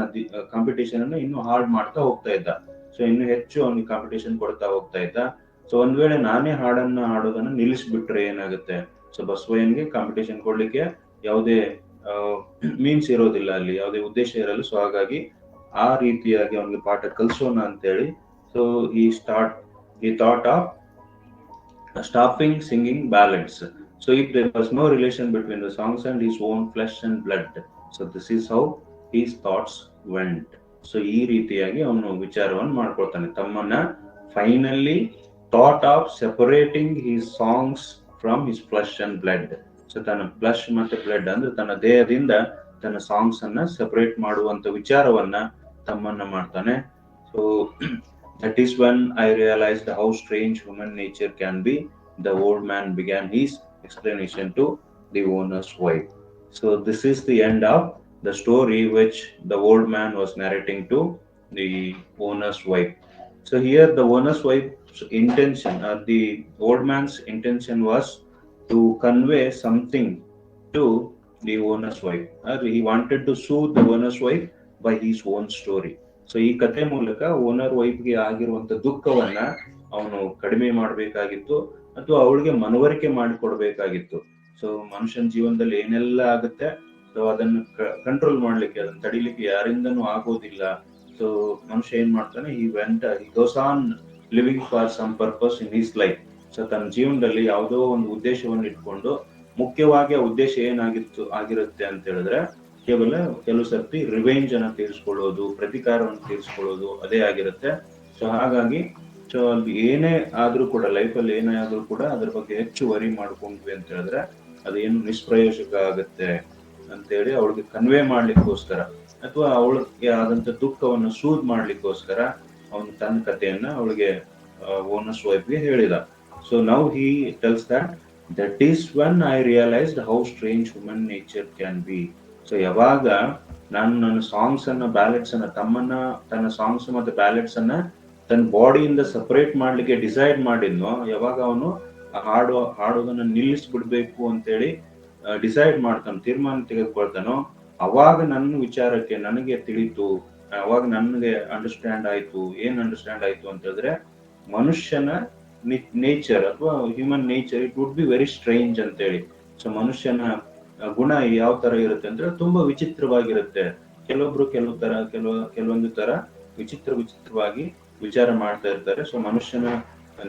ಕಾಂಪಿಟೇಷನ್ ಅನ್ನು ಇನ್ನೂ ಹಾರ್ಡ್ ಮಾಡ್ತಾ ಹೋಗ್ತಾ ಇದ್ದ. ಸೊ ಇನ್ನು ಹೆಚ್ಚು ಅವನಿಗೆ ಕಾಂಪಿಟೇಷನ್ ಕೊಡ್ತಾ ಹೋಗ್ತಾ ಇದ್ದ. ಸೊ ಒಂದ್ ವೇಳೆ ನಾನೇ ಹಾಡನ್ನ ಹಾಡೋದನ್ನ ನಿಲ್ಲಿಸ್ಬಿಟ್ರೆ ಏನಾಗುತ್ತೆ, ಸೊ ಬಸವಯ್ಯನ್ಗೆ ಕಾಂಪಿಟೇಷನ್ ಕೊಡ್ಲಿಕ್ಕೆ ಯಾವುದೇ ಮೀನ್ಸ್ ಇರೋದಿಲ್ಲ, ಅಲ್ಲಿ ಯಾವುದೇ ಉದ್ದೇಶ ಇರಲ್ಲ. ಸೊ ಹಾಗಾಗಿ ಆ ರೀತಿಯಾಗಿ ಅವನಿಗೆ ಪಾಠ ಕಲಿಸೋಣ ಅಂತೇಳಿ, so he thought of stopping singing ballads. So if there was no relation between the songs and his own flesh and blood, so this is how his thoughts went. So ಈ ರೀತಿಯಾಗಿ ಅವನು ವಿಚಾರವನ್ನು ಮಾಡ್ಕೊಳ್ತಾನೆ. ತಮ್ಮನ್ನ finally thought of separating his songs from his flesh and blood. So ತನ್ನ flesh ಮತ್ತೆ blood ಅಂದ್ರೆ ತನ್ನ ದೇಹದಿಂದ ತನ್ನ ಸಾಂಗ್ಸ್ ಅನ್ನ ಸೆಪರೇಟ್ ಮಾಡುವಂತ ವಿಚಾರವನ್ನ ತಮ್ಮನ್ನ ಮಾಡ್ತಾನೆ. So that is when I realised how strange human nature can be. The old man began his explanation to the owner's wife. So this is the end of the story which the old man was narrating to the owner's wife. So here the owner's wife's intention, the old man's intention was to convey something to the owner's wife. He wanted to soothe the owner's wife by his own story. So ಈ ಕಥೆ ಮೂಲಕ owner ವೈಫ್ಗೆ ಆಗಿರುವಂತ ದುಃಖವನ್ನ ಅವನು ಕಡಿಮೆ ಮಾಡಬೇಕಾಗಿತ್ತು, ಅಥವಾ ಅವಳಿಗೆ ಮನವರಿಕೆ ಮಾಡಿಕೊಡ್ಬೇಕಾಗಿತ್ತು. ಸೊ ಮನುಷ್ಯನ ಜೀವನದಲ್ಲಿ ಏನೆಲ್ಲ ಆಗುತ್ತೆ, ಸೊ ಅದನ್ನು ಕಂಟ್ರೋಲ್ ಮಾಡ್ಲಿಕ್ಕೆ, ಅದನ್ನ ತಡಿಲಿಕ್ಕೆ ಯಾರಿಂದನೂ ಆಗೋದಿಲ್ಲ. ಸೊ ಮನುಷ್ಯ ಏನ್ ಮಾಡ್ತಾನೆ, he goes on living for some purpose in his life. So ತನ್ನ ಜೀವನದಲ್ಲಿ ಯಾವುದೋ ಒಂದು ಉದ್ದೇಶವನ್ನು ಇಟ್ಕೊಂಡು, ಮುಖ್ಯವಾಗಿ ಆ ಉದ್ದೇಶ ಆಗಿರುತ್ತೆ ಅಂತ ಹೇಳಿದ್ರೆ ಕೆಲವು ಸರ್ತಿ ರಿವೆಂಜ್ ಅನ್ನ ತೀರಿಸ್ಕೊಳ್ಳೋದು, ಪ್ರತಿಕಾರವನ್ನು ತೀರಿಸ್ಕೊಳ್ಳೋದು ಅದೇ ಆಗಿರುತ್ತೆ. ಸೊ ಹಾಗಾಗಿ ಸೊ ಅಲ್ಲಿ ಏನೇ ಆದ್ರೂ ಕೂಡ, ಲೈಫಲ್ಲಿ ಏನೇ ಆದ್ರೂ ಕೂಡ ಅದ್ರ ಬಗ್ಗೆ ಹೆಚ್ಚು ವರಿ ಮಾಡ್ಕೊಂಡ್ವಿ ಅಂತ ಹೇಳಿದ್ರೆ ಅದೇನು ನಿಷ್ಪ್ರಯೋಜಕ ಆಗತ್ತೆ ಅಂತೇಳಿ ಅವಳಿಗೆ ಕನ್ವೆ ಮಾಡ್ಲಿಕ್ಕೋಸ್ಕರ, ಅಥವಾ ಅವಳಿಗೆ ಆದಂತ ದುಃಖವನ್ನು ಸೂದ್ ಮಾಡ್ಲಿಕ್ಕೋಸ್ಕರ ಅವನು ತನ್ನ ಕಥೆಯನ್ನ ಅವಳಿಗೆ ಓನರ್ಸ್ ವೈಫ್ಗೆ ಹೇಳಿದ. So now he tells that is when I realised how strange human nature can be. So ಯಾವಾಗ ನಾನು ನನ್ನ ಸಾಂಗ್ಸ್ ಅನ್ನ, ಬ್ಯಾಲೆಟ್ಸ್ ಅನ್ನ, ತನ್ನ ಸಾಂಗ್ಸ್ ಮತ್ತೆ ಬ್ಯಾಲೆಟ್ಸ್ ಅನ್ನ ತನ್ನ ಬಾಡಿಯಿಂದ ಸಪರೇಟ್ ಮಾಡ್ಲಿಕ್ಕೆ ಡಿಸೈಡ್ ಮಾಡಿದ್ನೋ, ಯಾವಾಗ ಅವನು ಹಾಡೋದನ್ನ ನಿಲ್ಲಿಸ್ಬಿಡ್ಬೇಕು ಅಂತೇಳಿ ಡಿಸೈಡ್ ಮಾಡ್ತಾನೆ, ತೀರ್ಮಾನ ತೆಗೆದುಕೊಳ್ತಾನೋ, ಅವಾಗ ನನ್ನ ವಿಚಾರಕ್ಕೆ ನನಗೆ ತಿಳಿತು, ಅವಾಗ ನನಗೆ ಅಂಡರ್ಸ್ಟ್ಯಾಂಡ್ ಆಯ್ತು. ಏನ್ ಅಂಡರ್ಸ್ಟ್ಯಾಂಡ್ ಆಯ್ತು ಅಂತ ಹೇಳಿದ್ರೆ, ಮನುಷ್ಯನ ನೇಚರ್ ಅಥವಾ human nature it would be very strange ಅಂತೇಳಿ. ಸೊ ಮನುಷ್ಯನ ಗುಣ ಯಾವ ತರ ಇರುತ್ತೆ ಅಂದ್ರೆ ತುಂಬಾ ವಿಚಿತ್ರವಾಗಿರುತ್ತೆ. ಕೆಲವೊಬ್ರು ಕೆಲವೊಂದು ತರ ವಿಚಿತ್ರವಾಗಿ ವಿಚಾರ ಮಾಡ್ತಾ ಇರ್ತಾರೆ. ಸೊ ಮನುಷ್ಯನ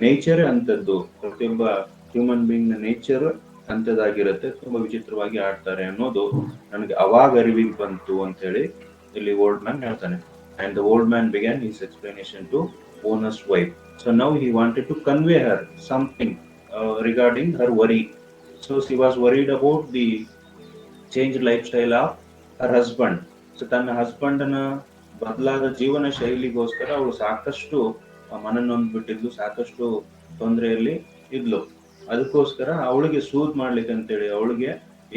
ನೇಚರ್ ಅಂತದ್ದು, ಪ್ರತಿಯೊಬ್ಬ ಹ್ಯೂಮನ್ ಬೀಯಿಂಗ್ ನ ನೇಚರ್ ಅಂತದಾಗಿರುತ್ತೆ, ತುಂಬಾ ವಿಚಿತ್ರವಾಗಿ ಆಡ್ತಾರೆ ಅನ್ನೋದು ನನಗೆ ಅವಾಗ ಅರಿವಿಗೆ ಬಂತು ಅಂತ ಹೇಳಿ ಇಲ್ಲಿ ಓಲ್ಡ್ ಮ್ಯಾನ್ ಹೇಳ್ತಾನೆ. And the old man began his explanation to owner's wife. So now he wanted to convey her something regarding her worry. So she was worried about the change life style of her husband. So ತನ್ನ ಹಸ್ಬೆಂಡ್ನ ಬದಲಾದ ಜೀವನ ಶೈಲಿಗೋಸ್ಕರ ಅವಳು ಸಾಕಷ್ಟು ಮನನೊಂದು ಬಿಟ್ಟಿದ್ಲು, ಸಾಕಷ್ಟು ತೊಂದರೆಯಲ್ಲಿ ಇದ್ಲು. ಅದಕ್ಕೋಸ್ಕರ ಅವಳಿಗೆ ಸೂದ್ ಮಾಡ್ಲಿಕ್ಕೆ ಅಂತೇಳಿ, ಅವಳಿಗೆ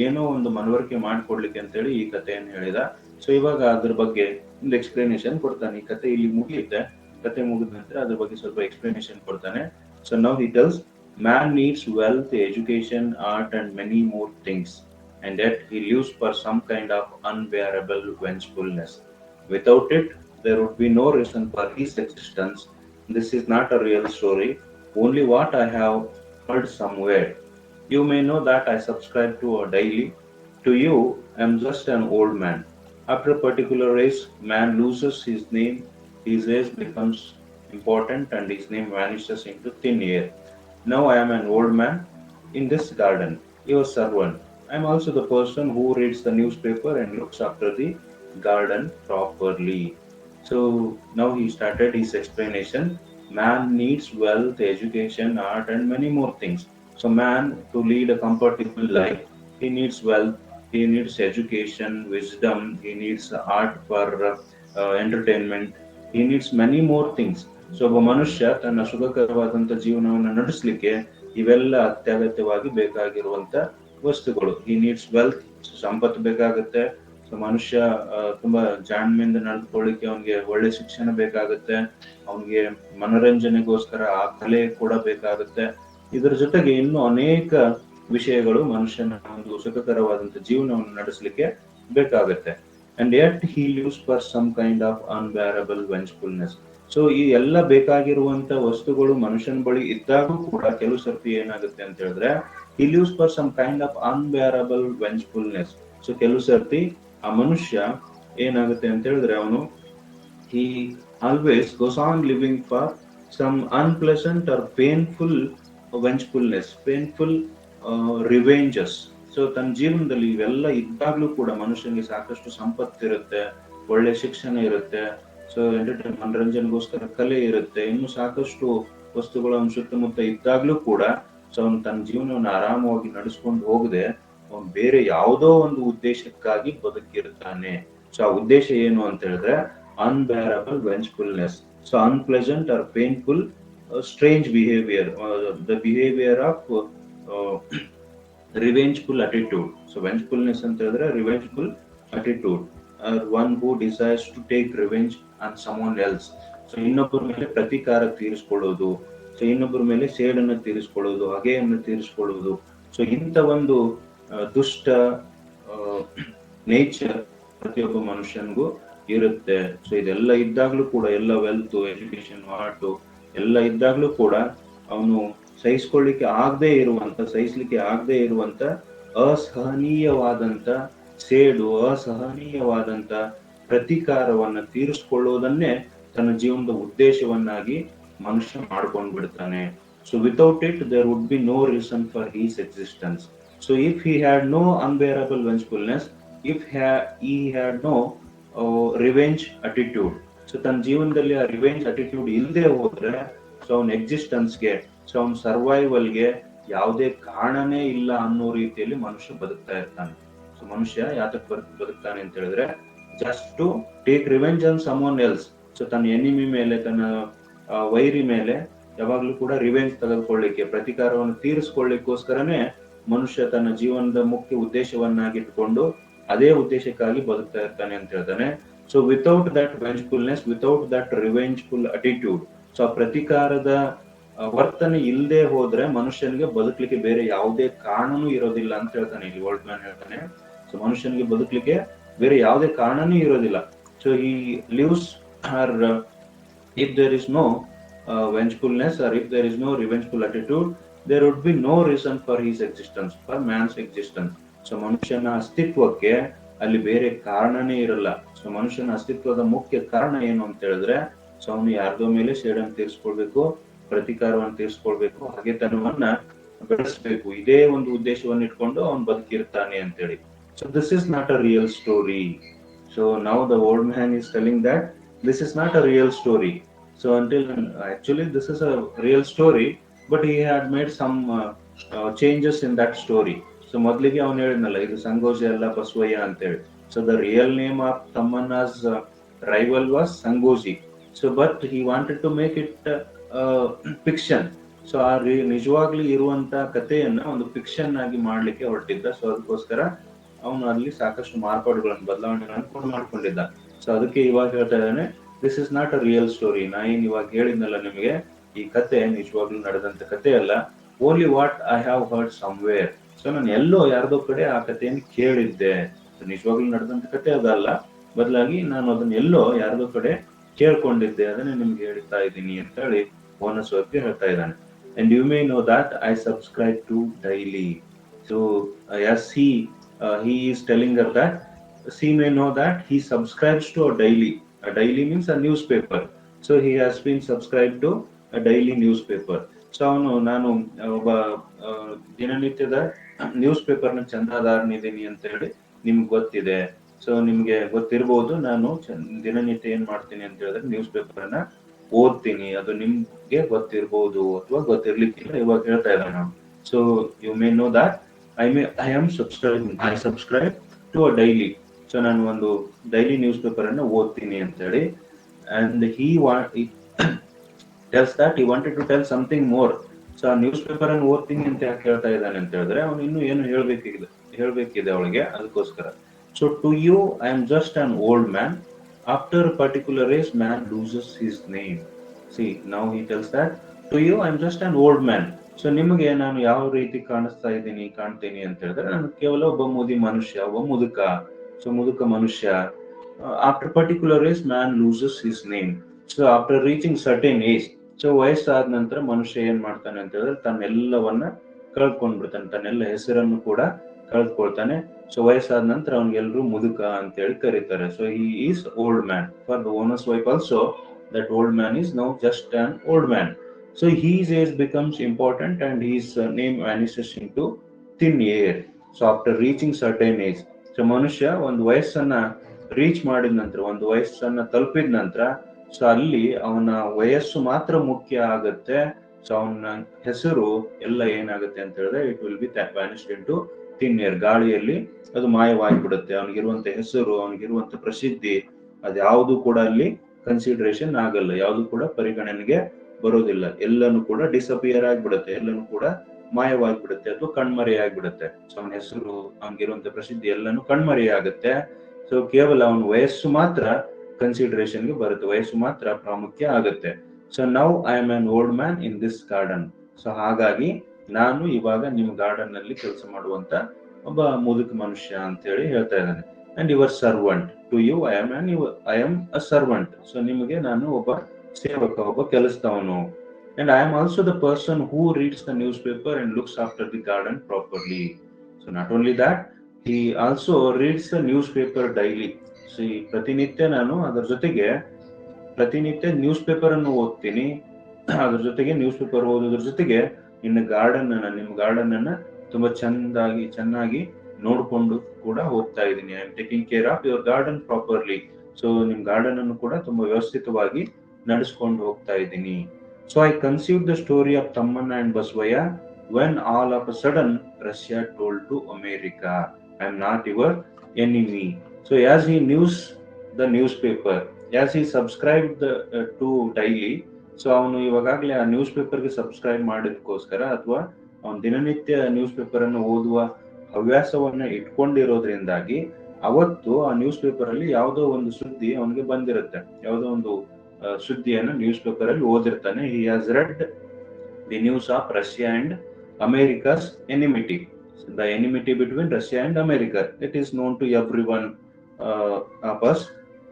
ಏನೋ ಒಂದು ಮನವರಿಕೆ ಮಾಡ್ಕೊಡ್ಲಿಕ್ಕೆ ಅಂತೇಳಿ ಈ ಕಥೆಯನ್ನು ಹೇಳಿದ. ಸೊ ಇವಾಗ ಅದ್ರ ಬಗ್ಗೆ ಒಂದು ಎಕ್ಸ್ಪ್ಲನೇಷನ್ ಕೊಡ್ತಾನೆ. ಈ ಕತೆ ಇಲ್ಲಿ ಮುಗಿಯುತ್ತೆ. ಕತೆ ಮುಗಿದ ನಂತರ ಅದ್ರ ಬಗ್ಗೆ ಸ್ವಲ್ಪ ಎಕ್ಸ್ಪ್ಲನೇಷನ್ ಕೊಡ್ತಾನೆ. So now he tells, man needs wealth, education, art and many more things, and yet he lives for some kind of unbearable vengefulness. Without it, there would be no reason for his existence. This is not a real story, only what I have heard somewhere. You may know that I subscribe to a daily. To you, I am just an old man. After a particular age, man loses his name, his age becomes important, and his name vanishes into thin air. Now I am an old man in this garden, your servant. I am also the person who reads the newspaper and looks after the garden properly. So now he started his explanation. Man needs wealth, education, art, and many more things. So, man, to lead a comfortable life, he needs wealth, he needs education, wisdom, he needs art for entertainment, he needs many more things. So ಒಬ್ಬ ಮನುಷ್ಯ ತನ್ನ ಸುಖಕರವಾದಂತ ಜೀವನವನ್ನು ನಡೆಸಲಿಕ್ಕೆ ಇವೆಲ್ಲ ಅತ್ಯಗತ್ಯವಾಗಿ ಬೇಕಾಗಿರುವಂತ ವಸ್ತುಗಳು. ಹಿ needs wealth, ಸಂಪತ್ತು ಬೇಕಾಗುತ್ತೆ. So ಮನುಷ್ಯ ತುಂಬಾ ಜಾಣ್ಮೆಯಿಂದ ನಡೆದುಕೊಳ್ಳಿಕ್ಕೆ ಅವನಿಗೆ ಒಳ್ಳೆ ಶಿಕ್ಷಣ ಬೇಕಾಗುತ್ತೆ, ಅವನಿಗೆ ಮನೋರಂಜನೆಗೋಸ್ಕರ ಆ ಕಲೆ ಕೂಡ ಬೇಕಾಗುತ್ತೆ. ಇದರ ಜೊತೆಗೆ ಇನ್ನು ಅನೇಕ ವಿಷಯಗಳು ಮನುಷ್ಯನ ಒಂದು ಸುಖಕರವಾದಂತ ಜೀವನವನ್ನು ನಡೆಸಲಿಕ್ಕೆ ಬೇಕಾಗುತ್ತೆ. And yet he lives for some kind of unbearable vengefulness. So ಈ ಎಲ್ಲ ಬೇಕಾಗಿರುವಂತ ವಸ್ತುಗಳು ಮನುಷ್ಯನ ಬಳಿ ಇದ್ದಾಗೂ ಕೂಡ ಕೆಲವು ಸರ್ತಿ ಏನಾಗುತ್ತೆ ಅಂತ ಹೇಳಿದ್ರೆ, he lives for some kind of unbearable vengefulness. So ಕೆಲವು ಸರ್ತಿ ಆ ಮನುಷ್ಯ ಏನಾಗುತ್ತೆ ಅಂತ ಹೇಳಿದ್ರೆ, ಅವನು he always goes on living for some unpleasant or painful vengefulness, painful revenges. So ತನ್ನ ಜೀವನದಲ್ಲಿ ಇವೆಲ್ಲ ಇದ್ದಾಗ್ಲೂ ಕೂಡ ಮನುಷ್ಯನಿಗೆ ಸಾಕಷ್ಟು ಸಂಪತ್ತಿರುತ್ತೆ, ಒಳ್ಳೆ ಶಿಕ್ಷಣ ಇರುತ್ತೆ, ಸೊ ಮನರಂಜನೆಗೋಸ್ಕರ ಕಲೆ ಇರುತ್ತೆ, ಇನ್ನು ಸಾಕಷ್ಟು ವಸ್ತುಗಳು ಅವನ ಸುತ್ತಮುತ್ತ ಇದ್ದಾಗ್ಲೂ ಕೂಡ ಸೊ ಅವನು ತನ್ನ ಜೀವನವನ್ನು ಆರಾಮವಾಗಿ ನಡೆಸ್ಕೊಂಡು ಹೋಗದೆ ಅವನು ಬೇರೆ ಯಾವುದೋ ಒಂದು ಉದ್ದೇಶಕ್ಕಾಗಿ ಬದುಕಿರ್ತಾನೆ. ಸೊ ಆ ಉದ್ದೇಶ ಏನು ಅಂತ ಹೇಳಿದ್ರೆ unbearable vengefulness. So unpleasant or painful strange behaviour, the behaviour of revengeful attitude. So vengefulness ಅಂತ ಹೇಳಿದ್ರೆ revengeful attitude, one who desires to take revenge on someone else. So ಇನ್ನೊಬ್ಬರ ಮೇಲೆ ಪ್ರತೀಕಾರ ತೀರಿಸ್ಕೊಳ್ಳೋದು, ಸೊ ಇನ್ನೊಬ್ಬರ ಮೇಲೆ ಸೇಡನ್ನು ತೀರಿಸ್ಕೊಳ್ಳೋದು, ಹಗೆಯನ್ನು ತೀರಿಸ್ಕೊಳ್ಳೋದು. ಸೊ ಇಂಥ ಒಂದು ದುಷ್ಟ ನೇಚರ್ ಪ್ರತಿಯೊಬ್ಬ ಮನುಷ್ಯನಿಗೂ ಇರುತ್ತೆ. ಸೊ ಇದೆಲ್ಲ ಇದ್ದಾಗ್ಲೂ ಕೂಡ, ಎಲ್ಲ ವೆಲ್ತ್, ಎಜುಕೇಶನ್, ಆರ್ಟ್ ಎಲ್ಲ ಇದ್ದಾಗ್ಲೂ ಕೂಡ ಅವನು ಸಹಿಸ್ಲಿಕ್ಕೆ ಆಗದೆ ಇರುವಂತ ಅಸಹನೀಯವಾದಂತ ಸೇಡು, ಅಸಹನೀಯವಾದಂತ ಪ್ರತೀಕಾರವನ್ನ ತೀರಿಸ್ಕೊಳ್ಳೋದನ್ನೇ ತನ್ನ ಜೀವನದ ಉದ್ದೇಶವನ್ನಾಗಿ ಮನುಷ್ಯ ಮಾಡ್ಕೊಂಡು ಬಿಡ್ತಾನೆ. So without it there would be no reason for his existence. So if he had no unbearable vengefulness, if he had no revenge attitude, so ತನ್ನ ಜೀವನದಲ್ಲಿ ಆ ರಿವೆಂಜ್ ಅಟಿಟ್ಯೂಡ್ ಇಲ್ಲದೆ ಹೋದ್ರೆ ಸೊ ಅವನ ಎಕ್ಸಿಸ್ಟೆನ್ಸ್ಗೆ, ಸೊ ಅವನ ಸರ್ವೈವಲ್ಗೆ ಯಾವುದೇ ಕಾರಣನೇ ಇಲ್ಲ ಅನ್ನೋ ರೀತಿಯಲ್ಲಿ ಮನುಷ್ಯ ಬದುಕ್ತಾ ಇರ್ತಾನೆ. ಸೊ ಮನುಷ್ಯ ಯಾತಕ್ ಬದುಕ್ತಾನೆ ಅಂತ ಹೇಳಿದ್ರೆ, just to take revenge on someone else. So ತನ್ನ ಎನಿಮಿ ಮೇಲೆ, ತನ್ನ ವೈರಿ ಮೇಲೆ ಯಾವಾಗ್ಲೂ ಕೂಡ ರಿವೆಂಜ್ ತೆಗೆದುಕೊಳ್ಳಿಕ್ಕೆ, ಪ್ರತೀಕಾರವನ್ನು ತೀರಿಸ್ಕೊಳ್ಳಿಕ್ಕೋಸ್ಕರನೇ ಮನುಷ್ಯ ತನ್ನ ಜೀವನದ ಮುಖ್ಯ ಉದ್ದೇಶವನ್ನಾಗಿಟ್ಕೊಂಡು ಅದೇ ಉದ್ದೇಶಕ್ಕಾಗಿ ಬದುಕ್ತಾ ಇರ್ತಾನೆ ಅಂತ ಹೇಳ್ತಾನೆ. So without that vengefulness, without that revengeful attitude, so ಪ್ರತೀಕಾರದ ವರ್ತನೆ ಇಲ್ಲದೆ ಹೋದ್ರೆ ಮನುಷ್ಯನಿಗೆ ಬದುಕಲಿಕ್ಕೆ ಬೇರೆ ಯಾವುದೇ ಕಾರಣನೂ ಇರೋದಿಲ್ಲ ಅಂತ ಹೇಳ್ತಾನೆ ಇಲ್ಲಿ ಓಲ್ಡ್ ಮ್ಯಾನ್ ಹೇಳ್ತಾನೆ. ಸೊ ಮನುಷ್ಯನಿಗೆ ಬದುಕಲಿಕ್ಕೆ ಬೇರೆ ಯಾವುದೇ ಕಾರಣನೂ ಇರೋದಿಲ್ಲ. ಸೊ ಈ lives are, if there is no vengefulness or if there is no revengeful attitude, there would be no reason for his existence, for man's existence. So ಮನುಷ್ಯನ ಅಸ್ತಿತ್ವಕ್ಕೆ ಅಲ್ಲಿ ಬೇರೆ ಕಾರಣನೇ ಇರಲ್ಲ. ಸೊ ಮನುಷ್ಯನ ಅಸ್ತಿತ್ವದ ಮುಖ್ಯ ಕಾರಣ ಏನು ಅಂತ ಹೇಳಿದ್ರೆ, ಸೊ ಅವನು ಯಾರ್ದೋ ಮೇಲೆ ಸೇಡನ್ನು ತೀರಿಸ್ಕೊಳ್ಬೇಕು, ಪ್ರತೀಕಾರವನ್ನು ತೀರಿಸ್ಕೊಳ್ಬೇಕು, ಹಾಗೆತನವನ್ನ ಬೆಳೆಸ್ಬೇಕು, ಇದೇ ಒಂದು ಉದ್ದೇಶವನ್ನು ಇಟ್ಕೊಂಡು ಅವನು ಬದುಕಿರ್ತಾನೆ ಅಂತೇಳಿ. So this is not a real story. So now the old man is telling that this is not a real story. So until actually this is a real story, but he had made some changes in that story. So ಮೊದಲಿಗೆ ಅವನು ಹೇಳಿದ್ನಲ್ಲ ಇದು ಸಂಗೋಜಿ ಅಲ್ಲ ಬಸವಯ್ಯ ಅಂತೇಳಿ. So the real name of Tammanna's rival was Sangoji. So but he wanted to make it fiction. So ಆ ನಿಜವಾಗ್ಲೂ ಇರುವಂತ ಕಥೆಯನ್ನ ಒಂದು ಫಿಕ್ಷನ್ ಆಗಿ ಮಾಡ್ಲಿಕ್ಕೆ ಹೊರಟಿದ್ದ. ಸೊ ಅದಕ್ಕೋಸ್ಕರ ಅವನು ಅಲ್ಲಿ ಸಾಕಷ್ಟು ಮಾರ್ಪಾಡುಗಳನ್ನು ಬದಲಾವಣೆಗಳನ್ನು ಮಾಡ್ಕೊಂಡಿದ್ದ. ಸೊ ಅದಕ್ಕೆ ಇವಾಗ ಹೇಳ್ತಾ ಇದ್ದಾನೆ, this is not a real story. ನಾ ಏನ್ ಇವಾಗ ಹೇಳಿದ್ನಲ್ಲ ನಿಮಗೆ, ಈ ಕತೆ ನಿಜವಾಗ್ಲೂ ನಡೆದಂತ ಕತೆ ಅಲ್ಲ. Only what I have heard somewhere. So ನಾನು ಎಲ್ಲೋ ಯಾರ್ದೋ ಕಡೆ ಆ ಕಥೆಯನ್ನು ಕೇಳಿದ್ದೆ. ನಿಜವಾಗ್ಲೂ ನಡೆದಂತ ಕತೆ ಅದಲ್ಲ, ಬದಲಾಗಿ ನಾನು ಅದನ್ನ ಎಲ್ಲೋ ಯಾರ್ದೋ ಕಡೆ ಕೇಳ್ಕೊಂಡಿದ್ದೆ, ಅದನ್ನೇ ನಿಮ್ಗೆ ಹೇಳ್ತಾ ಇದ್ದೀನಿ ಅಂತ ಹೇಳಿ ಓನಸ್ವರ್ಗೆ ಹೇಳ್ತಾ ಇದ್ದಾನೆ. And you may know that I subscribe to daily. So as he is telling her that she may know that he subscribes to a daily. A daily means a newspaper. So he has been subscribed to a daily newspaper. So ಅವನು ನಾನು ಒಬ್ಬ ದಿನನಿತ್ಯದ news ಪೇಪರ್ನ ಚಂದಾದಾರನಿದ್ದೀನಿ ಅಂತ ಹೇಳಿ ನಿಮ್ಗೆ ಗೊತ್ತಿದೆ. So ನಿಮ್ಗೆ ಗೊತ್ತಿರ್ಬೋದು, ನಾನು ದಿನನಿತ್ಯ ಏನ್ ಮಾಡ್ತೀನಿ ಅಂತ ಹೇಳಿದ್ರೆ ನ್ಯೂಸ್ ಪೇಪರ್ ಅನ್ನ ಓದ್ತೀನಿ. ಅದು ನಿಮ್ಗೆ ಗೊತ್ತಿರ್ಬೋದು ಅಥವಾ ಗೊತ್ತಿರ್ಲಿಕ್ಕಿಲ್ಲ, ಇವಾಗ ಹೇಳ್ತಾ ಇದ್ದಾನೆ ನಾವು. So you may know that I subscribe to a daily. So ನಾನು ಒಂದು ಡೈಲಿ ನ್ಯೂಸ್ ಪೇಪರ್ ಅನ್ನ ಓದ್ತೀನಿ ಅಂತ ಹೇಳಿ. And tells that he wanted to tell something more. So ಆ ನ್ಯೂಸ್ ಪೇಪರ್ ಅನ್ನು ಓದ್ತೀನಿ ಅಂತ ಯಾಕೆ ಹೇಳ್ತಾ ಇದ್ದಾನೆ ಅಂತ ಹೇಳಿದ್ರೆ ಅವನು ಇನ್ನೂ ಏನು ಹೇಳ್ಬೇಕಿದೆ ಅವಳಿಗೆ, ಅದಕ್ಕೋಸ್ಕರ. So to you I am just an old man. After particular age man loses his name. See now he tells that to you I am just an old man. So ನಿಮಗೆ ನಾನು ಯಾವ ರೀತಿ ಕಾಣ್ತೀನಿ ಅಂತ ಹೇಳಿದ್ರೆ ನಾನು ಕೇವಲ ಒಬ್ಬ ಮನುಷ್ಯ, ಒಬ್ಬ ಮುದುಕ. ಸೊ ಮುದುಕ ಮನುಷ್ಯ. After particular age man loses his name. So after reaching certain age, so ವಯಸ್ಸಾದ ನಂತರ ಮನುಷ್ಯ ಏನ್ ಮಾಡ್ತಾನೆ ಅಂತ ಹೇಳಿದ್ರೆ ತನ್ನೆಲ್ಲವನ್ನ ಕಳ್ಕೊಂಡ್ಬಿಡ್ತಾನೆ, ತನ್ನೆಲ್ಲ ಹೆಸರನ್ನು ಕೂಡ ಕಳ್ಕೊಳ್ತಾನೆ. ಸೊ ವಯಸ್ಸಾದ ನಂತರ ಅವ್ನಿಗೆಲ್ರು ಮುದುಕ ಅಂತ ಹೇಳಿ ಕರೀತಾರೆ. So he is old man. For the owners wife also that old man is now just on old man. So his age becomes important and his name vanishes into thin air. So after reaching certain age, so ಮನುಷ್ಯ ಒಂದು ವಯಸ್ಸನ್ನ reach ಮಾಡಿದ ನಂತರ, ಒಂದು ವಯಸ್ಸನ್ನ ತಲುಪಿದ ನಂತರ, so ಅಲ್ಲಿ ಅವನ ವಯಸ್ಸು ಮಾತ್ರ ಮುಖ್ಯ ಆಗತ್ತೆ. ಸೊ ಅವನ ಹೆಸರು ಎಲ್ಲ ಏನಾಗುತ್ತೆ ಅಂತ ಹೇಳಿದ್ರೆ it will be vanished into thin air. ಗಾಳಿಯಲ್ಲಿ ಅದು ಮಾಯವಾಗಿಬಿಡುತ್ತೆ. ಅವನಿಗಿರುವಂತ ಹೆಸರು, ಅವನಿಗಿರುವಂತ ಪ್ರಸಿದ್ಧಿ, ಅದ್ಯಾವುದು ಕೂಡ ಅಲ್ಲಿ ಕನ್ಸಿಡರೇಷನ್ ಆಗಲ್ಲ, ಯಾವುದು ಕೂಡ ಪರಿಗಣನೆಗೆ ಬರೋದಿಲ್ಲ. ಎಲ್ಲನೂ ಕೂಡ ಡಿಸಪಿಯರ್ ಆಗಿಬಿಡುತ್ತೆ, ಎಲ್ಲನೂ ಕೂಡ ಮಾಯವಾಗಿಬಿಡುತ್ತೆ ಅಥವಾ ಕಣ್ಮರೆ ಆಗಿಬಿಡುತ್ತೆ. ಸೊ ಅವನ ಹೆಸರು, ಅವನಿಗಿರುವಂತ ಪ್ರಸಿದ್ಧಿ ಎಲ್ಲನೂ ಕಣ್ಮರೆ ಆಗುತ್ತೆ. ಸೊ ಕೇವಲ ಅವನ ವಯಸ್ಸು ಮಾತ್ರ ಕನ್ಸಿಡರೇಷನ್ಗೆ ಬರುತ್ತೆ, ವಯಸ್ಸು ಮಾತ್ರ ಪ್ರಾಮುಖ್ಯ ಆಗುತ್ತೆ. So now I am on old man in this garden. So ಹಾಗಾಗಿ ನಾನು ಇವಾಗ ನಿಮ್ ಗಾರ್ಡನ್ ನಲ್ಲಿ ಕೆಲಸ ಮಾಡುವಂತ ಒಬ್ಬ ಮುದುಕ ಮನುಷ್ಯ ಅಂತ ಹೇಳಿ ಹೇಳ್ತಾ ಇದ್ದಾನೆ. And your servant to you I am a servant. So ನಿಮಗೆ ನಾನು ಒಬ್ಬ ಸೇವಕ, ಒಬ್ಬ ಕೆಲಸದವನು. And I am also the person who reads the newspaper and looks after the garden properly. So not only that, he also reads the newspaper daily. So ಪ್ರತಿನಿತ್ಯ ನಾನು ಅದರ ಜೊತೆಗೆ ಪ್ರತಿನಿತ್ಯ ನ್ಯೂಸ್ ಪೇಪರ್ ಅನ್ನು ಓದ್ತೀನಿ. ಅದ್ರ ಜೊತೆಗೆ news paper ಓದೋದ್ರ ಜೊತೆಗೆ ನಿಮ್ಮ ಗಾರ್ಡನ್ ಅನ್ನ ತುಂಬಾ ಚೆನ್ನಾಗಿ ನೋಡ್ಕೊಂಡು ಕೂಡ ಹೋಗ್ತಾ ಇದ್ದೀನಿ. I am taking care of your garden properly. So ನಿಮ್ ಗಾರ್ಡನ್ ಅನ್ನು ಕೂಡ ತುಂಬಾ ವ್ಯವಸ್ಥಿತವಾಗಿ ನಡೆಸ್ಕೊಂಡು ಹೋಗ್ತಾ ಇದ್ದೀನಿ. So I conceive the story of Tammanna and Basavayya when all of a sudden Russia told to America I am not your enemy. So as he news the newspaper, as he subscribe to daily. So ಅವನು ಇವಾಗಲೇ ಆ news ಪೇಪರ್ಗೆ subscribe ಮಾಡೋದಕ್ಕೋಸ್ಕರ ಅಥವಾ ಅವನು ದಿನನಿತ್ಯ news paper ಅನ್ನು ಓದುವ ಹವ್ಯಾಸವನ್ನ ಇಟ್ಕೊಂಡಿರೋದ್ರಿಂದಾಗಿ ಅವತ್ತು ಆ ನ್ಯೂಸ್ ಪೇಪರ್ ಅಲ್ಲಿ ಯಾವುದೋ ಒಂದು ಸುದ್ದಿ ಅವನಿಗೆ ಬಂದಿರುತ್ತೆ, ಯಾವುದೋ ಒಂದು ಸುದ್ದಿಯನ್ನು ನ್ಯೂಸ್ ಪೇಪರ್ ಅಲ್ಲಿ ಓದಿರ್ತಾನೆ. He has read the news of Russia and America's enmity. The enmity between Russia and America, it is known to everyone of us,